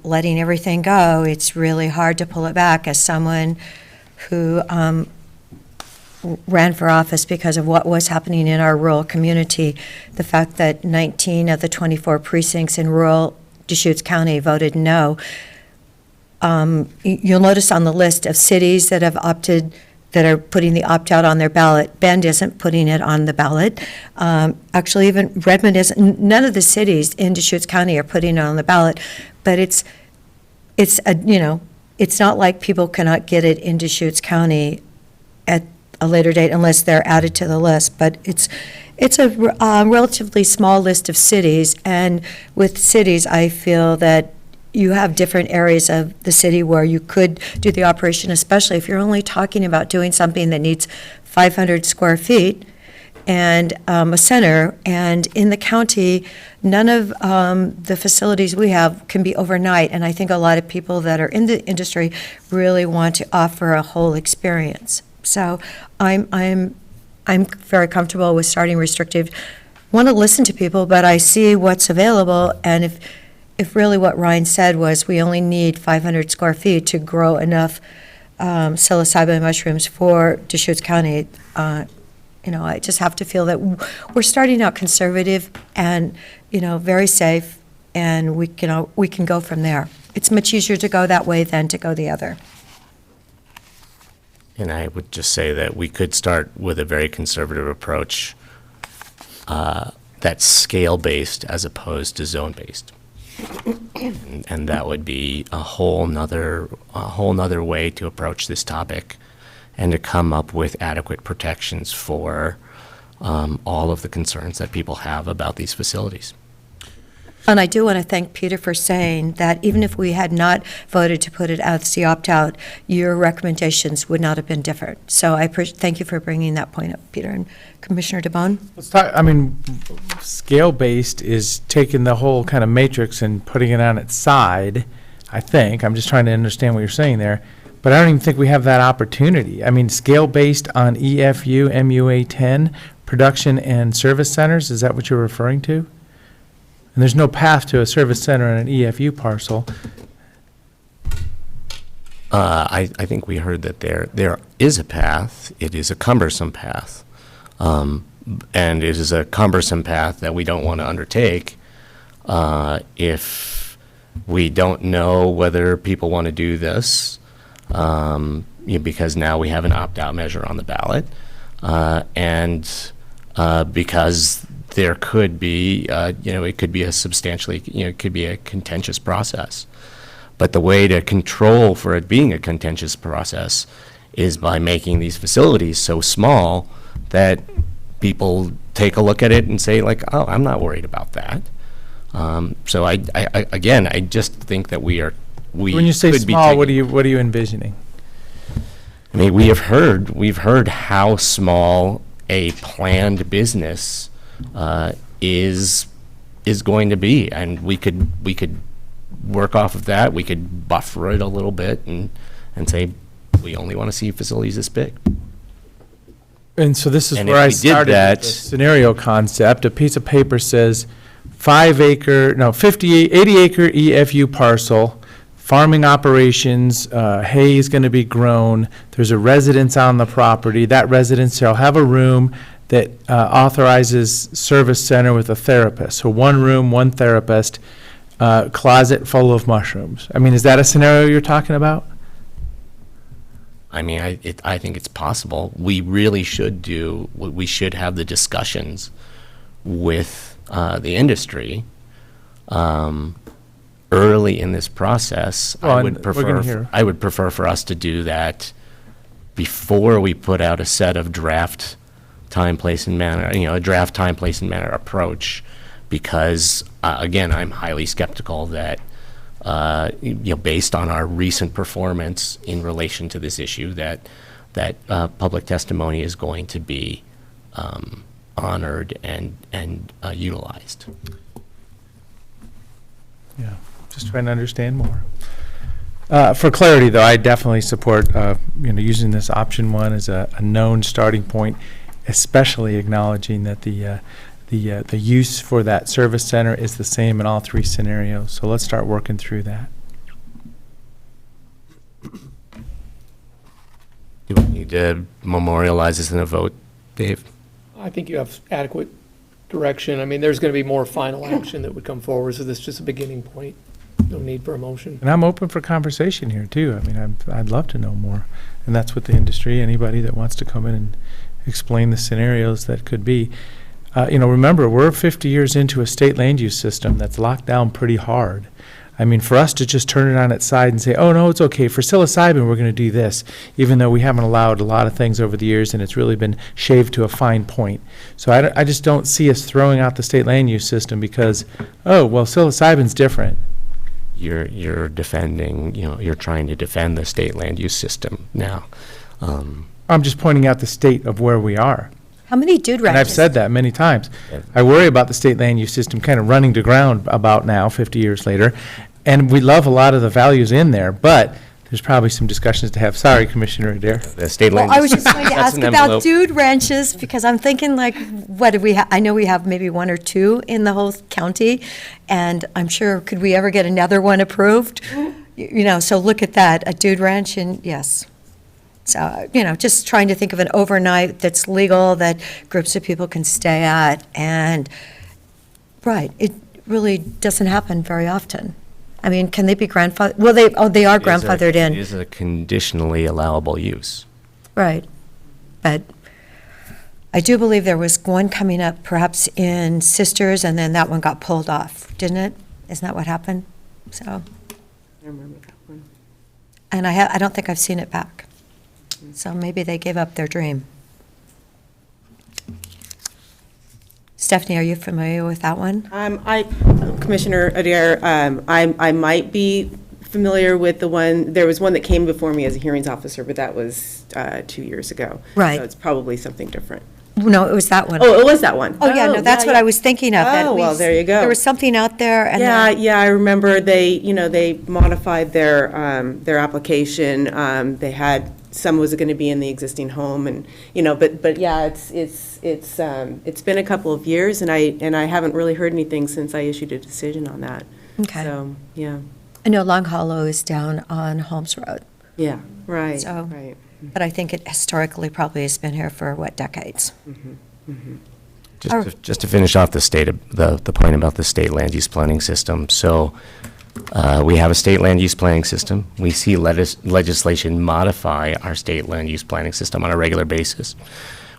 S1: letting everything go, it's really hard to pull it back. As someone who ran for office because of what was happening in our rural community, the fact that 19 of the 24 precincts in rural Deschutes County voted no. You'll notice on the list of cities that have opted, that are putting the opt-out on their ballot, Bend isn't putting it on the ballot. Actually, even Redmond isn't. None of the cities in Deschutes County are putting it on the ballot, but it's not like people cannot get it in Deschutes County at a later date unless they're added to the list. But it's a relatively small list of cities, and with cities, I feel that you have different areas of the city where you could do the operation, especially if you're only talking about doing something that needs 500 square feet and a center. And in the county, none of the facilities we have can be overnight. And I think a lot of people that are in the industry really want to offer a whole experience. So I'm very comfortable with starting restrictive. Want to listen to people, but I see what's available, and if really what Ryan said was we only need 500 square feet to grow enough psilocybin mushrooms for Deschutes County, I just have to feel that we're starting out conservative and, very safe, and we can go from there. It's much easier to go that way than to go the other.
S4: And I would just say that we could start with a very conservative approach that's scale-based as opposed to zone-based. And that would be a whole nother way to approach this topic and to come up with adequate protections for all of the concerns that people have about these facilities.
S1: And I do want to thank Peter for saying that even if we had not voted to put it as the opt-out, your recommendations would not have been different. So I thank you for bringing that point up, Peter. And Commissioner DeBonne?
S3: Let's talk, scale-based is taking the whole kind of matrix and putting it on its side, I think. I'm just trying to understand what you're saying there. But I don't even think we have that opportunity. Scale-based on EFU, MUA 10, production and service centers, is that what you're referring to? And there's no path to a service center and an EFU parcel.
S4: I think we heard that there is a path. It is a cumbersome path. And it is a cumbersome path that we don't want to undertake if we don't know whether people want to do this, because now we have an opt-out measure on the ballot, and because there could be, it could be a substantially, it could be a contentious process. But the way to control for it being a contentious process is by making these facilities so small that people take a look at it and say, like, oh, I'm not worried about that. So I just think that we
S3: when you say small, what are you envisioning?
S4: We've heard how small a planned business is going to be, and we could work off of that. We could buffer it a little bit and say we only want to see facilities this big.
S3: And so this is
S4: And
S3: where
S4: if
S3: I
S4: we did
S3: started
S4: that-
S3: with the scenario concept. A piece of paper says 80 acre EFU parcel, farming operations, hay is going to be grown. There's a residence on the property. That residence shall have a room that authorizes service center with a therapist. So one room, one therapist, closet full of mushrooms. I mean, is that a scenario you're talking about?
S4: I mean, I think it's possible. We really should we should have the discussions with the industry early in this process.
S3: Well,
S4: I
S3: and
S4: would
S3: we're gonna hear.
S4: I would prefer for us to do that before we put out a set of draft time, place, and manner, a draft time, place, and manner approach, because, again, I'm highly skeptical that, based on our recent performance in relation to this issue, that public testimony is going to be honored and utilized.
S3: Yeah, just trying to understand more. For clarity, though, I definitely support, using this option one as a known starting point, especially acknowledging that the use for that service center is the same in all three scenarios. So let's start working through that.
S4: Do we need to memorialize this in a vote, Dave?
S14: I think you have adequate direction. I mean, there's going to be more final action that would come forward, so this is just a beginning point. No need for a motion.
S3: And I'm open for conversation here, too. I mean, I'd love to know more. And that's what the industry, anybody that wants to come in and explain the scenarios that could be. Remember, we're 50 years into a state land use system that's locked down pretty hard. I mean, for us to just turn it on its side and say, oh, no, it's okay, for psilocybin, we're going to do this, even though we haven't allowed a lot of things over the years and it's really been shaved to a fine point. So I just don't see us throwing out the state land use system because, oh, well, psilocybin's different.
S4: You're defending, you're trying to defend the state land use system now.
S3: I'm just pointing out the state of where we are.
S1: How many dude ranches?
S3: And I've said that many times. I worry about the state land use system kind of running to ground about now, 50 years later. And we love a lot of the values in there, but there's probably some discussions to have. Sorry, Commissioner Adair.
S4: The state land
S1: Well, I
S4: use
S1: was just going to
S4: that's
S1: ask
S4: an
S1: about
S4: envelope.
S1: dude ranches, because I'm thinking like, what do we have? I know we have maybe one or two in the whole county, and I'm sure, could we ever get another one approved? So look at that, a dude ranch, and yes. So, just trying to think of an overnight that's legal, that groups of people can stay at, and, right, it really doesn't happen very often. I mean, can they be grandfathered? Well, they are grandfathered in.
S4: It is a conditionally allowable use.
S1: Right. But I do believe there was one coming up perhaps in Sisters, and then that one got pulled off, didn't it? Isn't that what happened? So,
S13: I remember that one.
S1: and I don't think I've seen it back. So maybe they gave up their dream. Stephanie, are you familiar with that one?
S13: Commissioner Adair, I might be familiar with the one, there was one that came before me as a hearings officer, but that was 2 years ago.
S1: Right.
S13: So it's probably something different.
S1: No, it was that one.
S13: Oh, it was that one.
S1: Oh, yeah, no, that's what I was thinking of. that
S13: Oh, well, there you go.
S1: There was something out there, and
S13: Yeah,
S1: then-
S13: yeah, I remember they modified their application. They had, some was going to be in the existing home, and, but yeah, it's been a couple of years, and I haven't really heard anything since I issued a decision on that.
S1: Okay.
S13: So, yeah.
S1: I know Long Hollow is down on Holmes Road.
S13: Yeah, right,
S1: So-
S13: right.
S1: But I think it historically probably has been here for, decades?
S4: Just to finish off the point about the state land use planning system. So we have a state land use planning system. We see legislation modify our state land use planning system on a regular basis.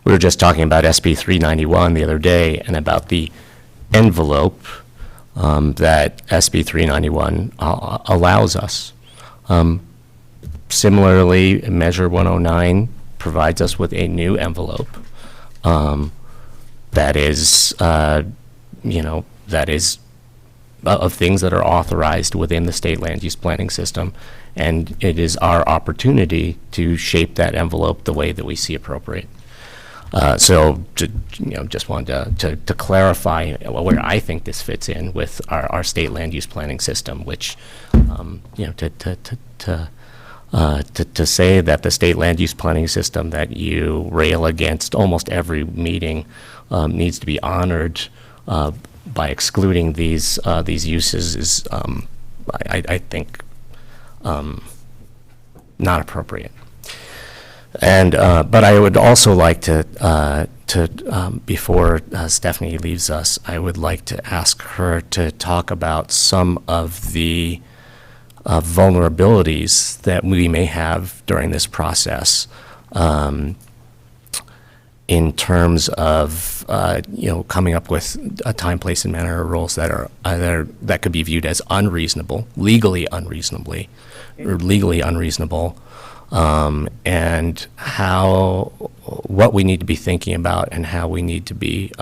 S4: We were just talking about SB 391 the other day and about the envelope that SB 391 allows us. Similarly, Measure 109 provides us with a new envelope that is of things that are authorized within the state land use planning system, and it is our opportunity to shape that envelope the way that we see appropriate. Just wanted to clarify where I think this fits in with our state land use planning system, which to say that the state land use planning system that you rail against almost every meeting needs to be honored by excluding these uses is, I think, not appropriate. And but I would also like to before Stephanie leaves us, I would like to ask her to talk about some of the vulnerabilities that we may have during this process, in terms of coming up with a time, place, and manner of rules that are either that could be viewed as unreasonable, legally unreasonable, and what we need to be thinking about and how we need to be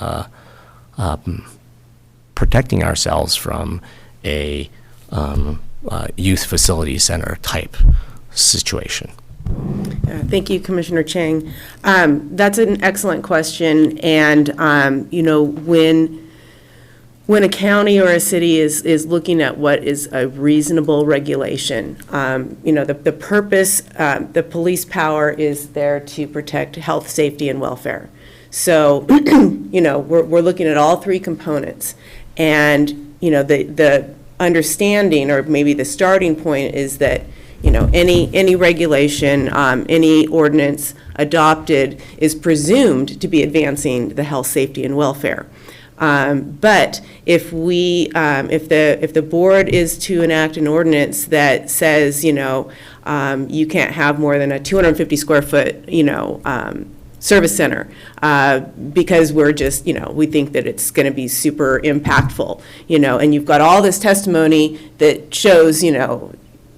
S4: protecting ourselves from a youth facility center type situation.
S13: Thank you, Commissioner Chang. That's an excellent question, and when a county or a city is looking at what is a reasonable regulation, the purpose, the police power is there to protect health, safety, and welfare. So, we're looking at all three components, and the understanding, or maybe the starting point, is that any regulation, any ordinance adopted is presumed to be advancing the health, safety, and welfare. But if the board is to enact an ordinance that says, you can't have more than a 250 square foot, service center, because we're just, we think that it's going to be super impactful, and you've got all this testimony that shows,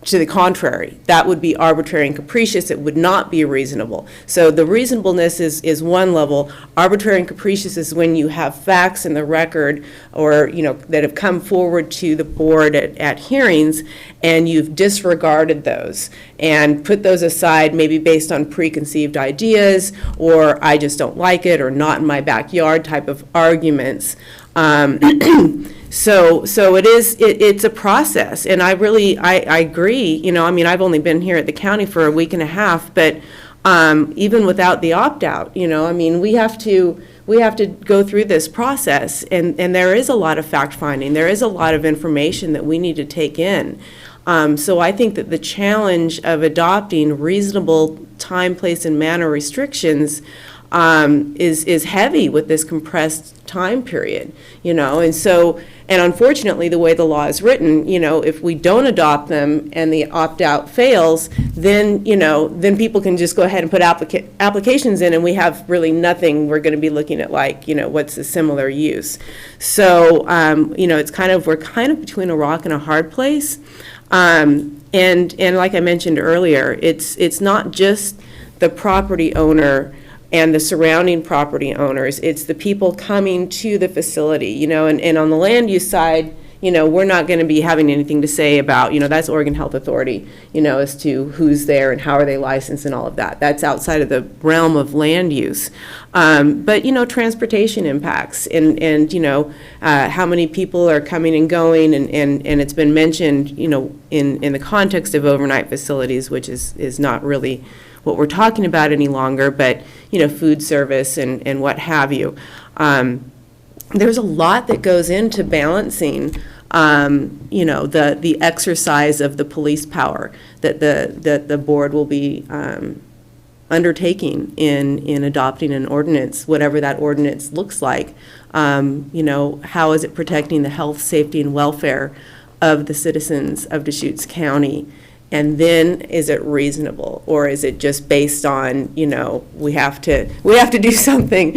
S13: to the contrary, that would be arbitrary and capricious. It would not be reasonable. So the reasonableness is one level. Arbitrary and capricious is when you have facts in the record, or that have come forward to the board at hearings, and you've disregarded those and put those aside, maybe based on preconceived ideas, or I just don't like it, or not in my backyard type of arguments. So it's a process, and I agree. I've only been here at the county for a week and a half, but even without the opt-out, we have to go through this process, and there is a lot of fact-finding. There is a lot of information that we need to take in. So I think that the challenge of adopting reasonable time, place, and manner restrictions is heavy with this compressed time period, and unfortunately, the way the law is written, if we don't adopt them and the opt-out fails, then people can just go ahead and put applications in, and we have really nothing. We're going to be looking at what's a similar use. So, we're kind of between a rock and a hard place. And like I mentioned earlier, it's not just the property owner and the surrounding property owners, it's the people coming to the facility, and on the land use side, we're not going to be having anything to say about, that's Oregon Health Authority, as to who's there and how are they licensed and all of that. That's outside of the realm of land use. But, transportation impacts and how many people are coming and going, and it's been mentioned, in the context of overnight facilities, which is not really what we're talking about any longer, but, food service and what have you. There's a lot that goes into balancing, the exercise of the police power that the board will be undertaking in adopting an ordinance, whatever that ordinance looks like. How is it protecting the health, safety, and welfare of the citizens of Deschutes County? And then, is it reasonable, or is it just based on, we have to do something,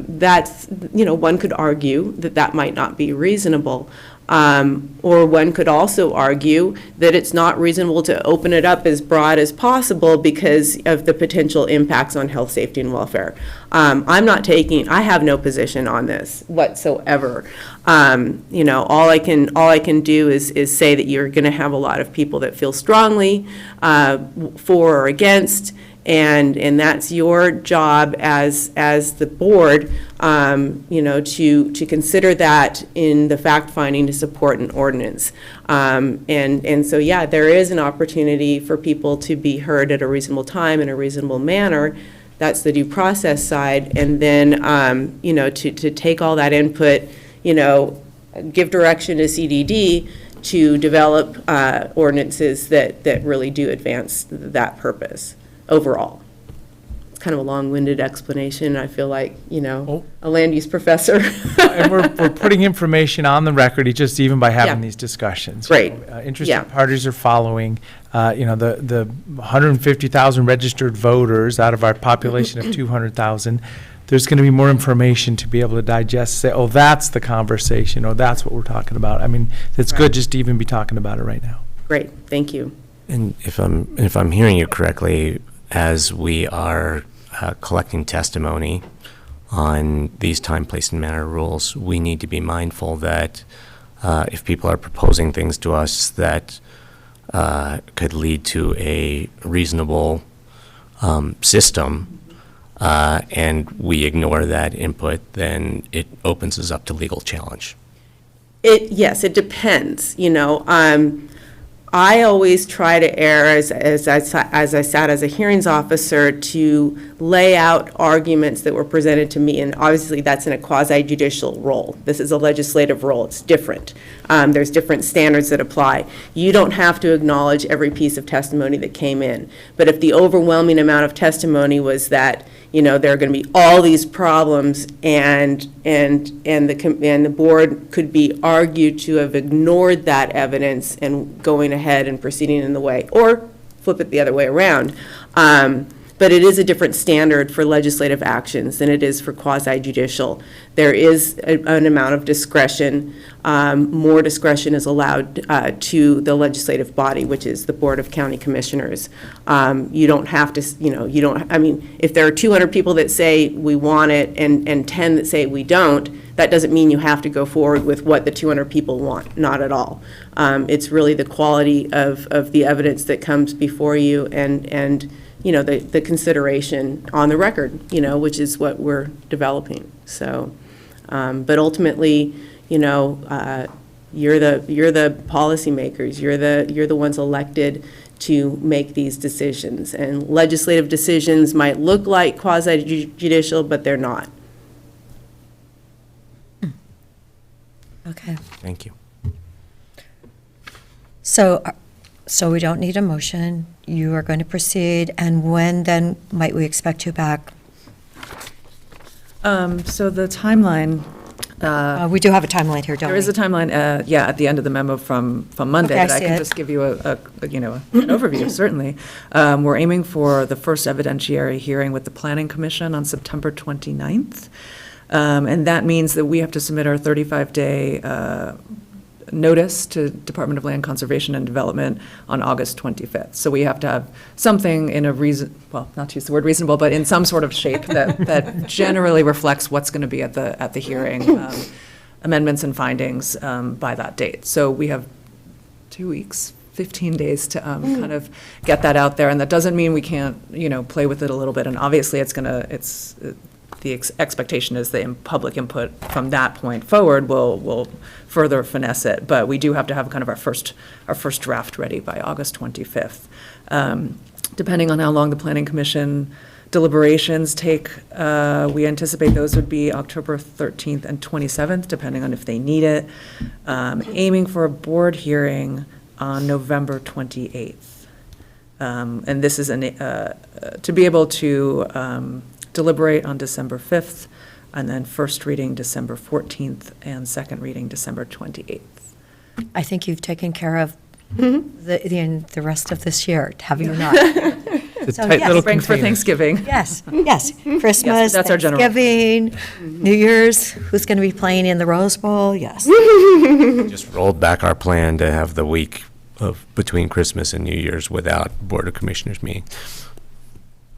S13: that's, one could argue that might not be reasonable. Or one could also argue that it's not reasonable to open it up as broad as possible because of the potential impacts on health, safety, and welfare. I have no position on this whatsoever. All I can do is say that you're going to have a lot of people that feel strongly for or against, and that's your job as the board, to consider that in the fact finding to support an ordinance. And so, yeah, there is an opportunity for people to be heard at a reasonable time in a reasonable manner. That's the due process side. And then, to take all that input, give direction to CDD to develop ordinances that really do advance that purpose overall. It's kind of a long-winded explanation. I feel like, a land use professor.
S3: And we're putting information on the record, just even by having
S13: Yeah.
S3: these discussions.
S13: Great.
S3: Interested
S13: Yeah.
S3: parties are following. The 150,000 registered voters out of our population of 200,000. There's going to be more information to be able to digest, say, oh, that's the conversation, or that's what we're talking about. I mean, it's good just to even be talking about it right now.
S13: Great, thank you.
S4: And if I'm hearing you correctly, as we are collecting testimony on these time, place, and manner rules, we need to be mindful that if people are proposing things to us that could lead to a reasonable system, and we ignore that input, then it opens us up to legal challenge.
S13: Yes, it depends, I always try to err, as I sat as a hearings officer, to lay out arguments that were presented to me, and obviously that's in a quasi-judicial role. This is a legislative role. It's different. There's different standards that apply. You don't have to acknowledge every piece of testimony that came in, but if the overwhelming amount of testimony was that, there are going to be all these problems, and the board could be argued to have ignored that evidence and going ahead and proceeding in the way, or flip it the other way around. But it is a different standard for legislative actions than it is for quasi-judicial. There is an amount of discretion. More discretion is allowed to the legislative body, which is the Board of County Commissioners. You don't have to, if there are 200 people that say we want it and 10 that say we don't, that doesn't mean you have to go forward with what the 200 people want, not at all. It's really the quality of the evidence that comes before you and the consideration on the record, which is what we're developing. So, but ultimately, you're the policymakers. You're the ones elected to make these decisions. And legislative decisions might look like quasi-judicial, but they're not.
S1: Okay.
S4: Thank you.
S1: So we don't need a motion. You are going to proceed, and when then might we expect you back?
S12: So the timeline.
S1: We do have a timeline here, don't we?
S12: There is a timeline, at the end of the memo from Monday,
S1: Okay, I
S12: that I
S1: see
S12: can
S1: it.
S12: just give you an overview, certainly. We're aiming for the first evidentiary hearing with the Planning Commission on September 29th. And that means that we have to submit our 35-day notice to Department of Land Conservation and Development on August 25th. So we have to have something in a not to use the word reasonable, but in some sort of shape that generally reflects what's going to be at the hearing, amendments and findings by that date. So we have 2 weeks, 15 days to kind of get that out there. And that doesn't mean we can't, play with it a little bit. And obviously the expectation is that public input from that point forward will further finesse it, but we do have to have kind of our first draft ready by August 25th. Depending on how long the Planning Commission deliberations take, we anticipate those would be October 13th and 27th, depending on if they need it. Aiming for a board hearing on November 28th. And this is to be able to deliberate on December 5th, and then first reading December 14th, and second reading December 28th.
S1: I think you've taken care of the rest of this year, have you not?
S3: It's a
S1: So,
S3: tight
S1: yes.
S3: little
S12: Spring for
S3: container.
S12: Thanksgiving.
S1: Yes, Christmas,
S12: Yes, that's our general-
S1: Thanksgiving, New Year's, who's going to be playing in the Rose Bowl? Yes.
S4: Just rolled back our plan to have the week of between Christmas and New Year's without Board of Commissioners meeting.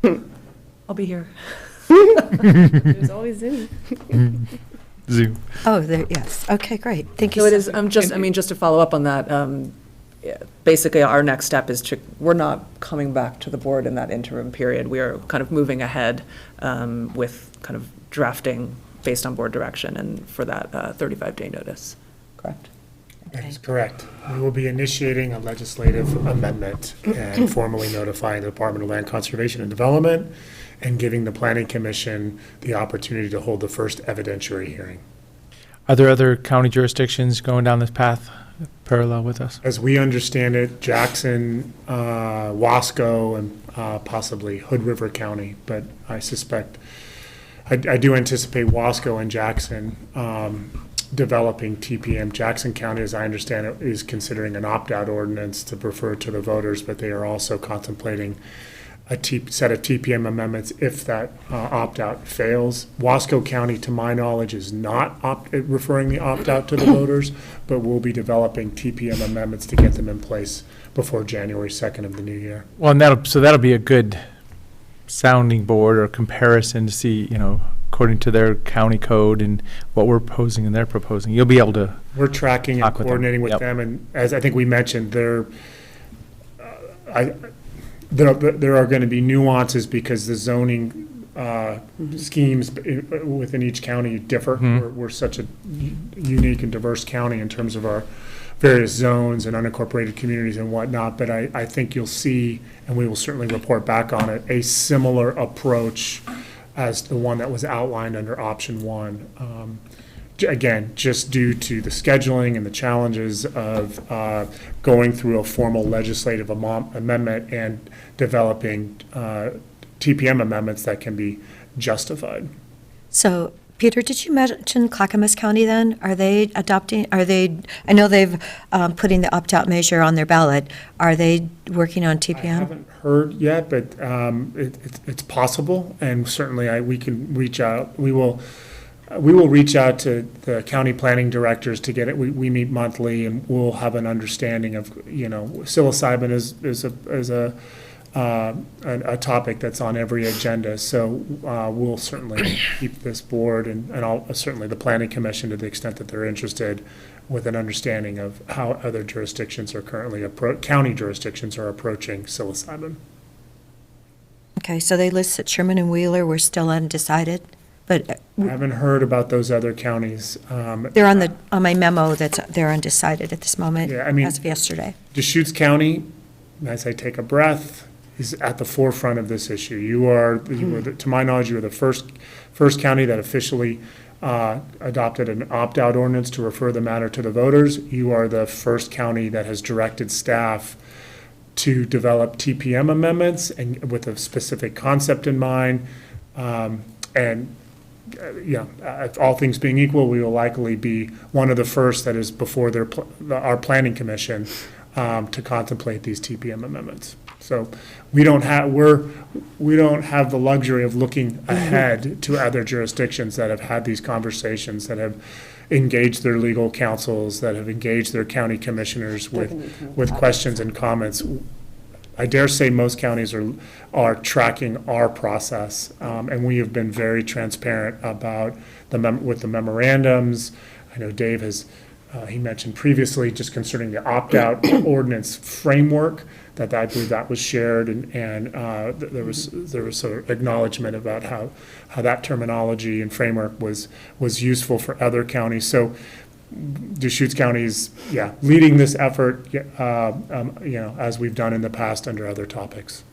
S12: I'll be here.
S13: There's always Zoom.
S3: Zoom.
S1: Oh, yes. Okay, great. Thank you.
S12: So it is,
S1: Stephanie.
S12: just to follow up on that, basically our next step is we're not coming back to the board in that interim period. We are kind of moving ahead with kind of drafting based on board direction and for that 35-day notice, correct?
S2: That is correct. We will be initiating a legislative amendment and formally notifying the Department of Land Conservation and Development and giving the Planning Commission the opportunity to hold the first evidentiary hearing.
S3: Are there other county jurisdictions going down this path parallel with us?
S2: As we understand it, Jackson, Wasco, and possibly Hood River County, but I suspect, I do anticipate Wasco and Jackson developing TPM. Jackson County, as I understand it, is considering an opt-out ordinance to refer to the voters, but they are also contemplating a set of TPM amendments if that opt-out fails. Wasco County, to my knowledge, is not referring the opt-out to the voters, but will be developing TPM amendments to get them in place before January 2nd of the new year.
S3: Well, and that'll be a good sounding board or comparison to see, according to their county code and what we're proposing and they're proposing. You'll be able to.
S2: We're tracking and
S3: talk with them.
S2: coordinating with
S3: Yep.
S2: them, and as I think we mentioned, there are going to be nuances because the zoning schemes within each county differ. We're such a unique and diverse county in terms of our various zones and unincorporated communities and whatnot, but I think you'll see, and we will certainly report back on it, a similar approach as the one that was outlined under option one. Again, just due to the scheduling and the challenges of going through a formal legislative amendment and developing TPM amendments that can be justified.
S1: So, Peter, did you mention Clackamas County then? Are they I know they've putting the opt-out measure on their ballot. Are they working on TPM?
S2: I haven't heard yet, but it's possible, and certainly we can reach out. We will reach out to the county planning directors to get it. We meet monthly, and we'll have an understanding of, psilocybin is a topic that's on every agenda. So we'll certainly keep this board and certainly the planning commission, to the extent that they're interested, with an understanding of how other jurisdictions are currently county jurisdictions are approaching psilocybin.
S1: Okay, so they list that Sherman and Wheeler were still undecided, but
S2: I haven't heard about those other counties.
S1: they're on my memo they're undecided at this moment,
S2: Yeah, I mean,
S1: as of yesterday.
S2: Deschutes County, as I take a breath, is at the forefront of this issue. You are to my knowledge, you are the first county that officially adopted an opt-out ordinance to refer the matter to the voters. You are the first county that has directed staff to develop TPM amendments and with a specific concept in mind. If all things being equal, we will likely be one of the first that is before our planning commission to contemplate these TPM amendments. So we don't have the luxury of looking ahead to other jurisdictions that have had these conversations, that have engaged their legal counsels, that have engaged their county commissioners with questions and comments. I dare say most counties are tracking our process, and we have been very transparent about with the memorandums. I know Dave has, he mentioned previously, just concerning the opt-out ordinance framework, that I believe that was shared, and there was sort of acknowledgement about how that terminology and framework was useful for other counties. So Deschutes County is, leading this effort, as we've done in the past under other topics.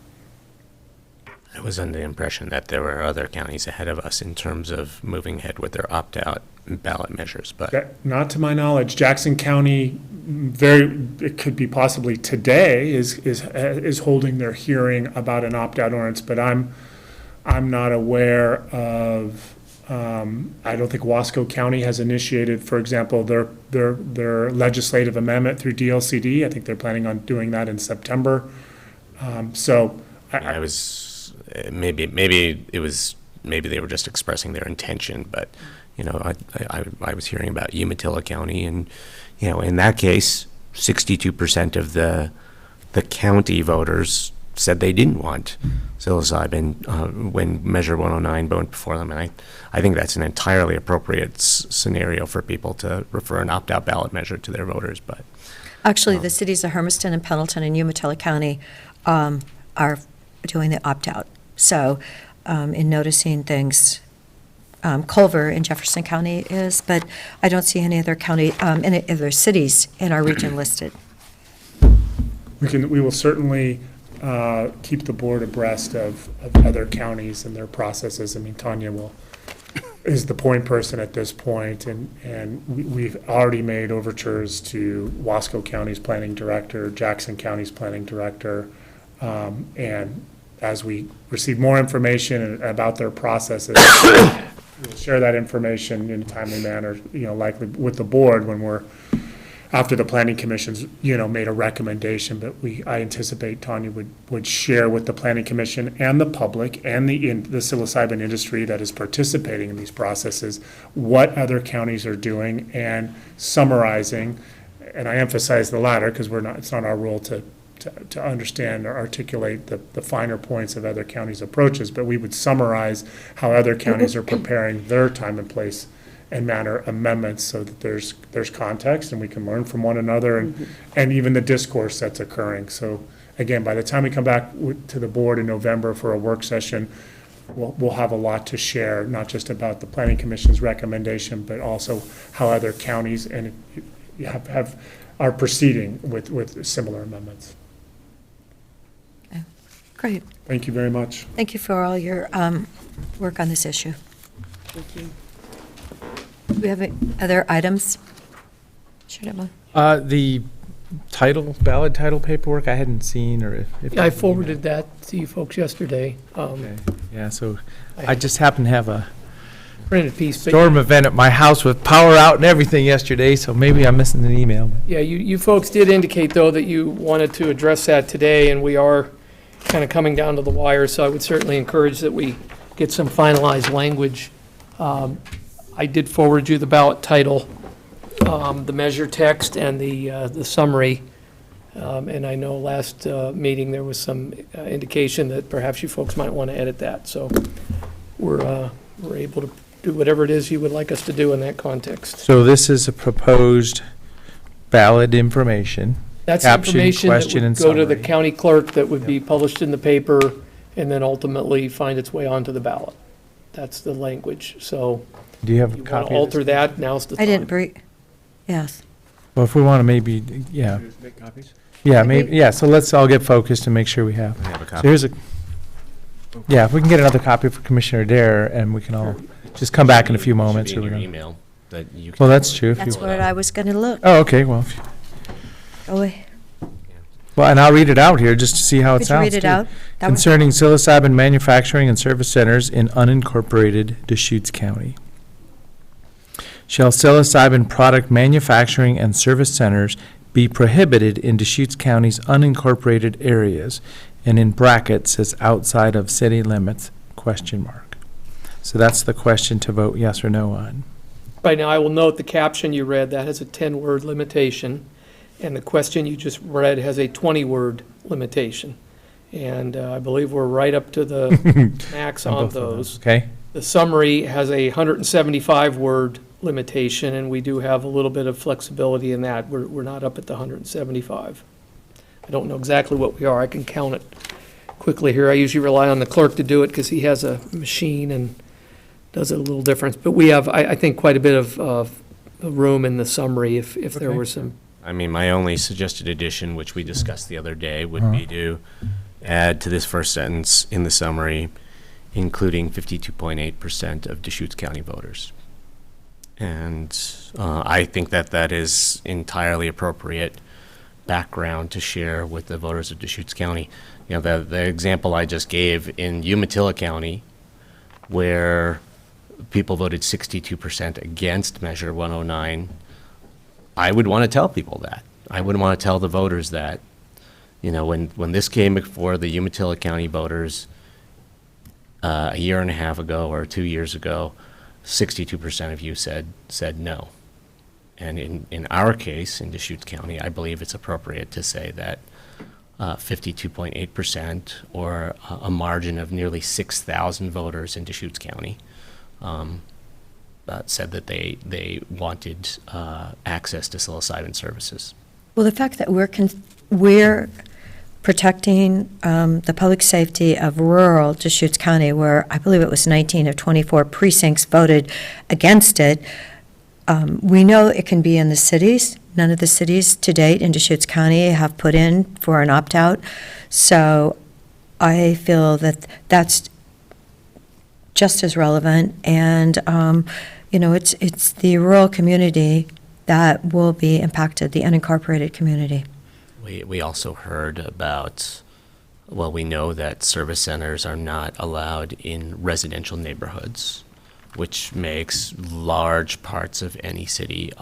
S4: I was under the impression that there were other counties ahead of us in terms of moving ahead with their opt-out ballot measures, but
S2: Not to my knowledge. Jackson County, it could be possibly today, is holding their hearing about an opt-out ordinance, but I'm not aware of. I don't think Wasco County has initiated, for example, their legislative amendment through DLCD. I think they're planning on doing that in September.
S4: Maybe they were just expressing their intention, but I was hearing about Umatilla County, and in that case, 62% of the county voters said they didn't want psilocybin when Measure 109 went before them, and I think that's an entirely appropriate scenario for people to refer an opt-out ballot measure to their voters. But
S1: Actually, the cities of Hermiston and Pendleton and Umatilla County are doing the opt-out. So in noticing things, Culver in Jefferson County is, but I don't see any other county, any other cities in our region listed.
S2: We will certainly keep the board abreast of other counties and their processes. I mean, Tanya will is the point person at this point, and we've already made overtures to Wasco County's planning director, Jackson County's planning director, and as we receive more information about their processes, we'll share that information in a timely manner, likely with the board when we're, after the planning commission's, made a recommendation, but I anticipate Tanya would share with the planning commission and the public and the psilocybin industry that is participating in these processes, what other counties are doing, and summarizing, and I emphasize the latter because it's not our role to understand or articulate the finer points of other counties' approaches, but we would summarize how other counties are preparing their time and place and manner amendments so that there's context and we can learn from one another and even the discourse that's occurring. So again, by the time we come back to the board in November for a work session, we'll have a lot to share, not just about the Planning Commission's recommendation, but also how other counties are proceeding with similar amendments.
S1: Great.
S2: Thank you very much.
S1: Thank you for all your work on this issue.
S13: Thank you.
S1: Do we have any other items? Should have
S3: The valid title paperwork I hadn't seen, or if.
S14: I forwarded that to you folks yesterday.
S3: Okay. Yeah, so I just happened to have a
S14: Printed piece. but
S3: storm event at my house with power out and everything yesterday, so maybe I'm missing an email.
S14: Yeah, you folks did indicate, though, that you wanted to address that today, and we are kind of coming down to the wire, so I would certainly encourage that we get some finalized language. I did forward you the ballot title, the measure text, and the summary. And I know last meeting, there was some indication that perhaps you folks might want to edit that, so we're able to do whatever it is you would like us to do in that context.
S3: So this is a proposed ballot information.
S14: That's
S3: Caption,
S14: information that
S3: question,
S14: would
S3: and
S14: go to the
S3: summary.
S14: county clerk, that would be published in the paper, and then ultimately find its way onto the ballot. That's the language. So
S3: Do you have a
S14: you want
S3: copy?
S14: to
S3: of
S14: alter
S3: this?
S14: that, now's the time.
S1: I didn't brief. Yes.
S3: Well, if we want to maybe, yeah.
S6: Make copies?
S3: Yeah, maybe, yeah, so let's all get focused and make sure we have.
S4: I have a
S3: So
S4: copy.
S3: here's yeah, if we can get another copy for Commissioner Dare, and we can all just come back in a few moments.
S4: Should
S3: or
S4: be in
S3: we're
S4: your
S3: gonna-
S4: email that you can.
S3: Well, that's true. If
S1: That's
S3: you,
S1: what I was going to look.
S3: oh, okay, well,
S1: Go away.
S3: well, and I'll read it out here just to see how it
S1: Could you
S3: sounds.
S1: read it
S3: too.
S1: out? That would-
S3: Concerning psilocybin manufacturing and service centers in unincorporated Deschutes County. Shall psilocybin product manufacturing and service centers be prohibited in Deschutes County's unincorporated areas, and in brackets says outside of city limits, ? So that's the question to vote yes or no on.
S14: Right now, I will note the caption you read, that has a 10-word limitation, and the question you just read has a 20-word limitation. And I believe we're right up to the max on
S3: both of
S14: those.
S3: Okay?
S14: The summary has a 175-word limitation, and we do have a little bit of flexibility in that. We're not up at the 175. I don't know exactly what we are. I can count it quickly here. I usually rely on the clerk to do it because he has a machine and does it a little different. But we have, I think, quite a bit of room in the summary if there
S3: Okay.
S14: were some.
S4: I mean, my only suggested addition, which we discussed the other day, would be to add to this first sentence in the summary, including 52.8% of Deschutes County voters. And I think that is entirely appropriate background to share with the voters of Deschutes County. You know, the example I just gave in Umatilla County, where people voted 62% against Measure 109, I would want to tell people that. I would want to tell the voters that, you know, when this came before the Umatilla County voters a year and a half ago or 2 years ago, 62% of you said no. And in our case, in Deschutes County, I believe it's appropriate to say that 52.8%, or a margin of nearly 6,000 voters in Deschutes County, said that they wanted access to psilocybin services.
S1: Well, the fact that we're protecting the public safety of rural Deschutes County, where I believe it was 19 of 24 precincts voted against it, we know it can be in the cities. None of the cities to date in Deschutes County have put in for an opt-out. So I feel that that's just as relevant. And, it's the rural community that will be impacted, the unincorporated community.
S4: We also heard about, well, we know that service centers are not allowed in residential neighborhoods, which makes large parts of any city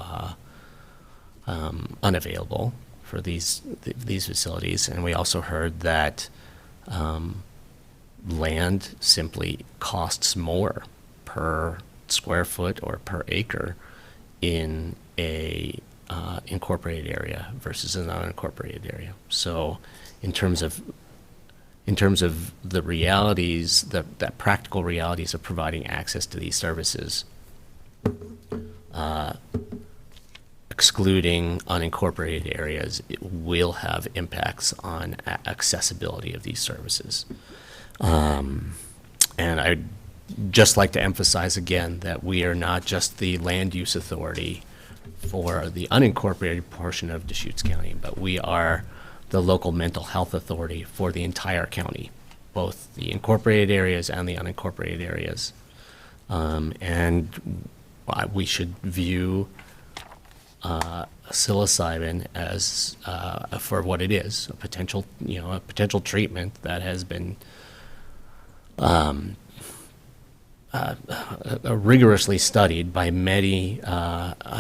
S4: unavailable for these facilities. And we also heard that land simply costs more per square foot or per acre in a incorporated area versus a non-incorporated area. So in terms of the realities, that practical realities of providing access to these services, excluding unincorporated areas, it will have impacts on accessibility of these services. And I'd just like to emphasize again that we are not just the land use authority for the unincorporated portion of Deschutes County, but we are the local mental health authority for the entire county, both the incorporated areas and the unincorporated areas. And we should view psilocybin as for what it is, a potential treatment that has been rigorously studied by many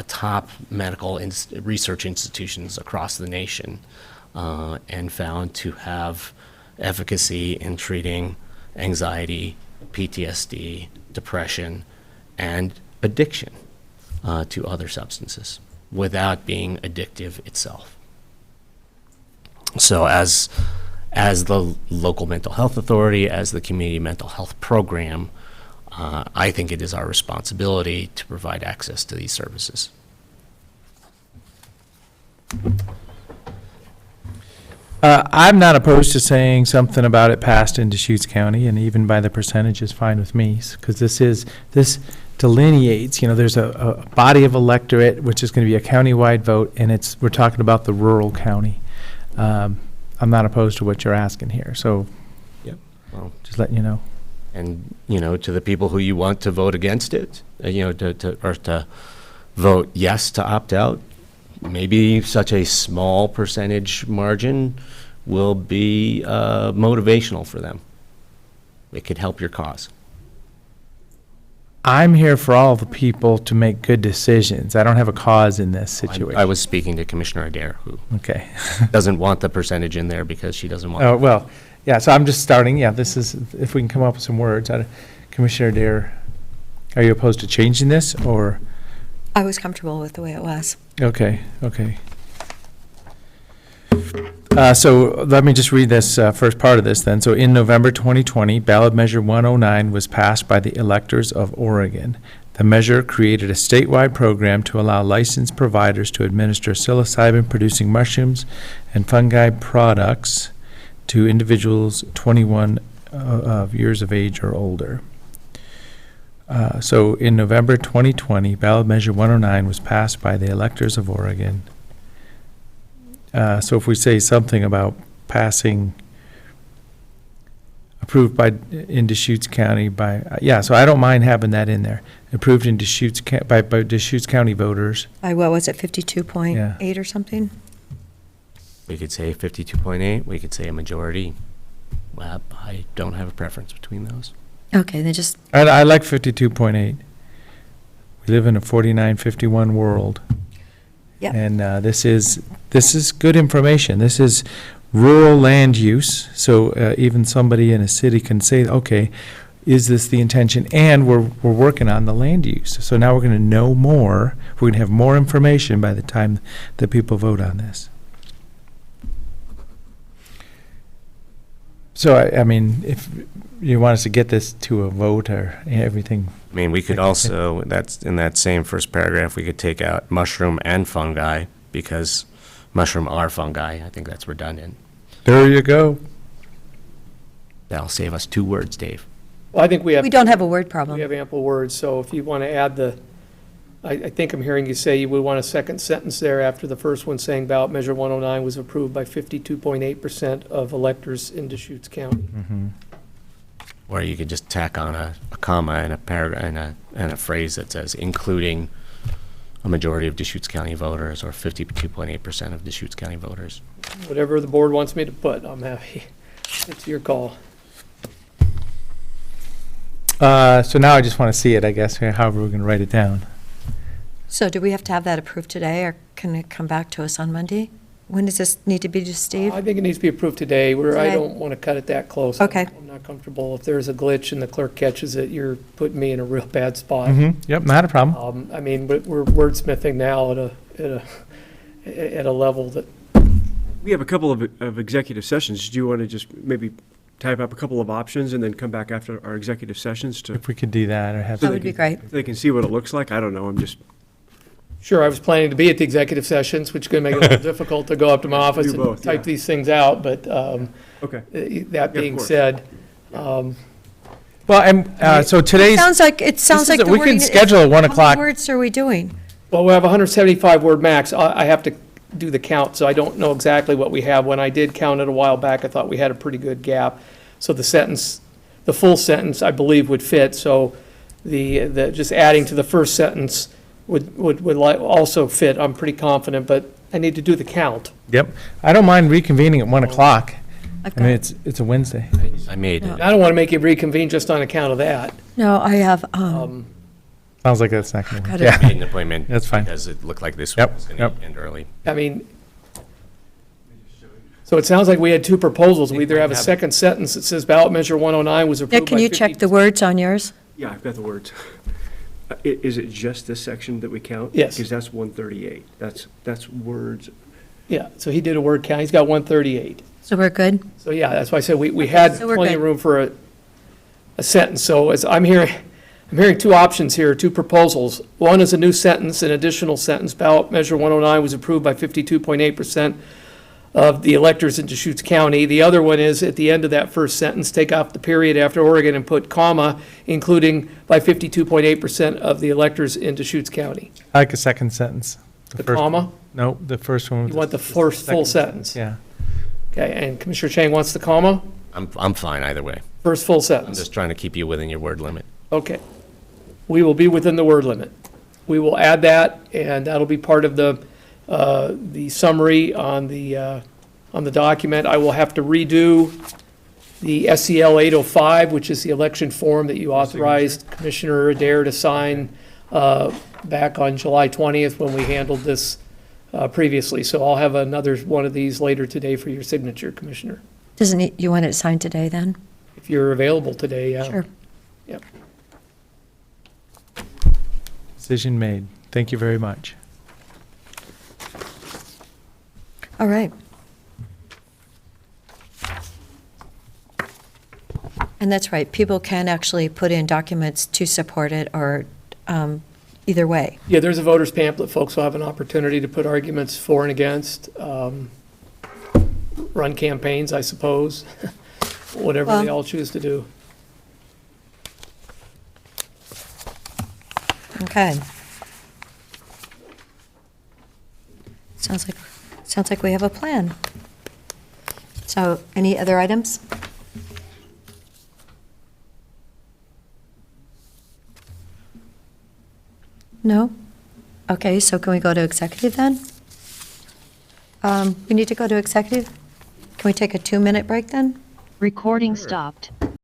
S4: top medical research institutions across the nation, and found to have efficacy in treating anxiety, PTSD, depression, and addiction to other substances without being addictive itself. So as the local mental health authority, as the community mental health program, I think it is our responsibility to provide access to these services.
S3: I'm not opposed to saying something about it passed in Deschutes County, and even by the percentage is fine with me, because this delineates, there's a body of electorate, which is going to be a countywide vote, and we're talking about the rural county. I'm not opposed to what you're asking here, so
S4: Yep. Well,
S3: just letting you know.
S4: and, to the people who you want to vote against it, to vote yes to opt out, maybe such a small percentage margin will be motivational for them. It could help your cause.
S3: I'm here for all the people to make good decisions. I don't have a cause in this situation.
S4: I was speaking to Commissioner Adair, who
S3: Okay.
S4: doesn't want the percentage in there because she doesn't want.
S3: Oh, well, yeah, so I'm just starting. Yeah, this is, if we can come up with some words. Commissioner Dare, are you opposed to changing this, or?
S1: I was comfortable with the way it was.
S3: Okay. So let me just read this first part of this then. So in November 2020, Ballot Measure 109 was passed by the electors of Oregon. The measure created a statewide program to allow licensed providers to administer psilocybin-producing mushrooms and fungi products to individuals 21 years of age or older. So in November 2020, Ballot Measure 109 was passed by the electors of Oregon. So if we say something about passing, approved in Deschutes County so I don't mind having that in there. Approved in Deschutes, by Deschutes County voters.
S1: By what was it, 52.8 or something?
S4: We could say 52.8, we could say a majority. Well, I don't have a preference between those.
S1: Okay, then just,
S3: I like 52.8. We live in a 49-51 world.
S1: Yep.
S3: And this is good information. This is rural land use, so even somebody in a city can say, okay, is this the intention? And we're working on the land use. So now we're going to know more. We're going to have more information by the time that people vote on this. So, I mean, if you want us to get this to a vote or everything.
S4: I mean, we could also, that's in that same first paragraph, we could take out mushroom and fungi, because mushroom are fungi. I think that's redundant.
S3: There you go.
S4: That'll save us 2 words, Dave.
S14: Well, I think we
S1: we don't have a word problem.
S14: have ample words, so if you want to add I think I'm hearing you say you would want a second sentence there after the first one saying Ballot Measure 109 was approved by 52.8% of electors in Deschutes County.
S3: Mm-hmm.
S4: Or you could just tack on a comma and a paragraph and a phrase that says, including a majority of Deschutes County voters or 52.8% of Deschutes County voters.
S14: Whatever the board wants me to put, I'm happy. It's your call.
S3: So now I just want to see it, I guess, however we're going to write it down.
S1: So do we have to have that approved today, or can it come back to us on Monday? When does this need to be to Steve?
S14: I think it needs to be approved today. I
S1: Today?
S14: don't want to cut it that close.
S1: Okay.
S14: I'm not comfortable. If there's a glitch and the clerk catches it, you're putting me in a real bad spot.
S3: Yep, not a problem.
S14: I mean, but we're wordsmithing now at a level that,
S6: We have a couple of executive sessions. Do you want to just maybe type up a couple of options and then come back after our executive sessions to,
S3: If we could do that or have.
S1: That would be great.
S6: they can see what it looks like? I don't know, I'm just.
S14: sure, I was planning to be at the executive sessions, which is going to make it a little difficult to go up to my office
S6: Do
S14: and
S6: both,
S14: type
S6: yeah.
S14: these things out, but
S6: Okay.
S14: that being
S6: course.
S14: said,
S3: Well, and so today's,
S1: It sounds like the
S3: we
S1: wording
S3: can
S1: is-
S3: schedule at 1
S1: How
S3: o'clock.
S1: many words are we doing?
S14: well, we have 175 word max. I have to do the count, so I don't know exactly what we have. When I did count it a while back, I thought we had a pretty good gap. So the full sentence, I believe, would fit. So the just adding to the first sentence would also fit. I'm pretty confident, but I need to do the count.
S3: Yep. I don't mind reconvening at 1 o'clock.
S1: I've
S3: I mean,
S1: got,
S3: it's a Wednesday.
S4: I made it.
S14: I don't want to make you reconvene just on account of that.
S1: no, I have,
S3: Sounds like that's not going to work.
S1: Got it.
S3: Yeah.
S4: Made an appointment.
S3: That's fine.
S4: Because it looked like this
S3: Yep,
S4: one was going
S3: yep.
S4: to end early.
S14: I mean, so it sounds like we had two proposals. We either have a
S4: have-
S14: second sentence that says ballot measure 109 was
S1: yeah,
S14: approved by
S1: can you check the words on yours?
S6: Yeah, I've got the words. Is it just this section that we count?
S14: Yes.
S6: Because that's 138. That's words.
S14: Yeah, so he did a word count. He's got 138.
S1: So we're good?
S14: So, yeah, that's why I said we had
S1: so we're
S14: plenty of
S1: good.
S14: room for a sentence. So as I'm hearing two options here, two proposals. One is a new sentence, an additional sentence. Ballot measure 109 was approved by 52.8% of the electors in Deschutes County. The other one is, at the end of that first sentence, take off the period after Oregon and put comma, including by 52.8% of the electors in Deschutes County.
S3: I like a second sentence.
S14: The
S3: first
S14: comma?
S3: one. No, the first one.
S14: You want the first full
S3: second
S14: sentence?
S3: Yeah.
S14: Okay, and Commissioner Chang wants the comma?
S4: I'm fine either way.
S14: First full
S4: I'm
S14: sentence?
S4: just trying to keep you within your word limit.
S14: Okay. We will be within the word limit. We will add that, and that'll be part of the summary on the document. I will have to redo the SEL 805, which is the election form that you authorized Commissioner Adair to sign back on July 20th when we handled this previously. So I'll have another one of these later today for your signature, Commissioner.
S1: You want it signed today, then?
S14: If you're available today, yeah.
S1: Sure.
S14: Yep.
S3: Decision made. Thank you very much.
S1: All right. And that's right, people can actually put in documents to support it, or either way.
S14: Yeah, there's a voter's pamphlet. Folks will have an opportunity to put arguments for and against, run campaigns, I suppose, whatever they
S1: Well-
S14: all choose to do.
S1: Okay. Sounds like we have a plan. So, any other items? No? Okay, so can we go to executive then? We need to go to executive? Can we take a 2-minute break then?
S15: Recording stopped.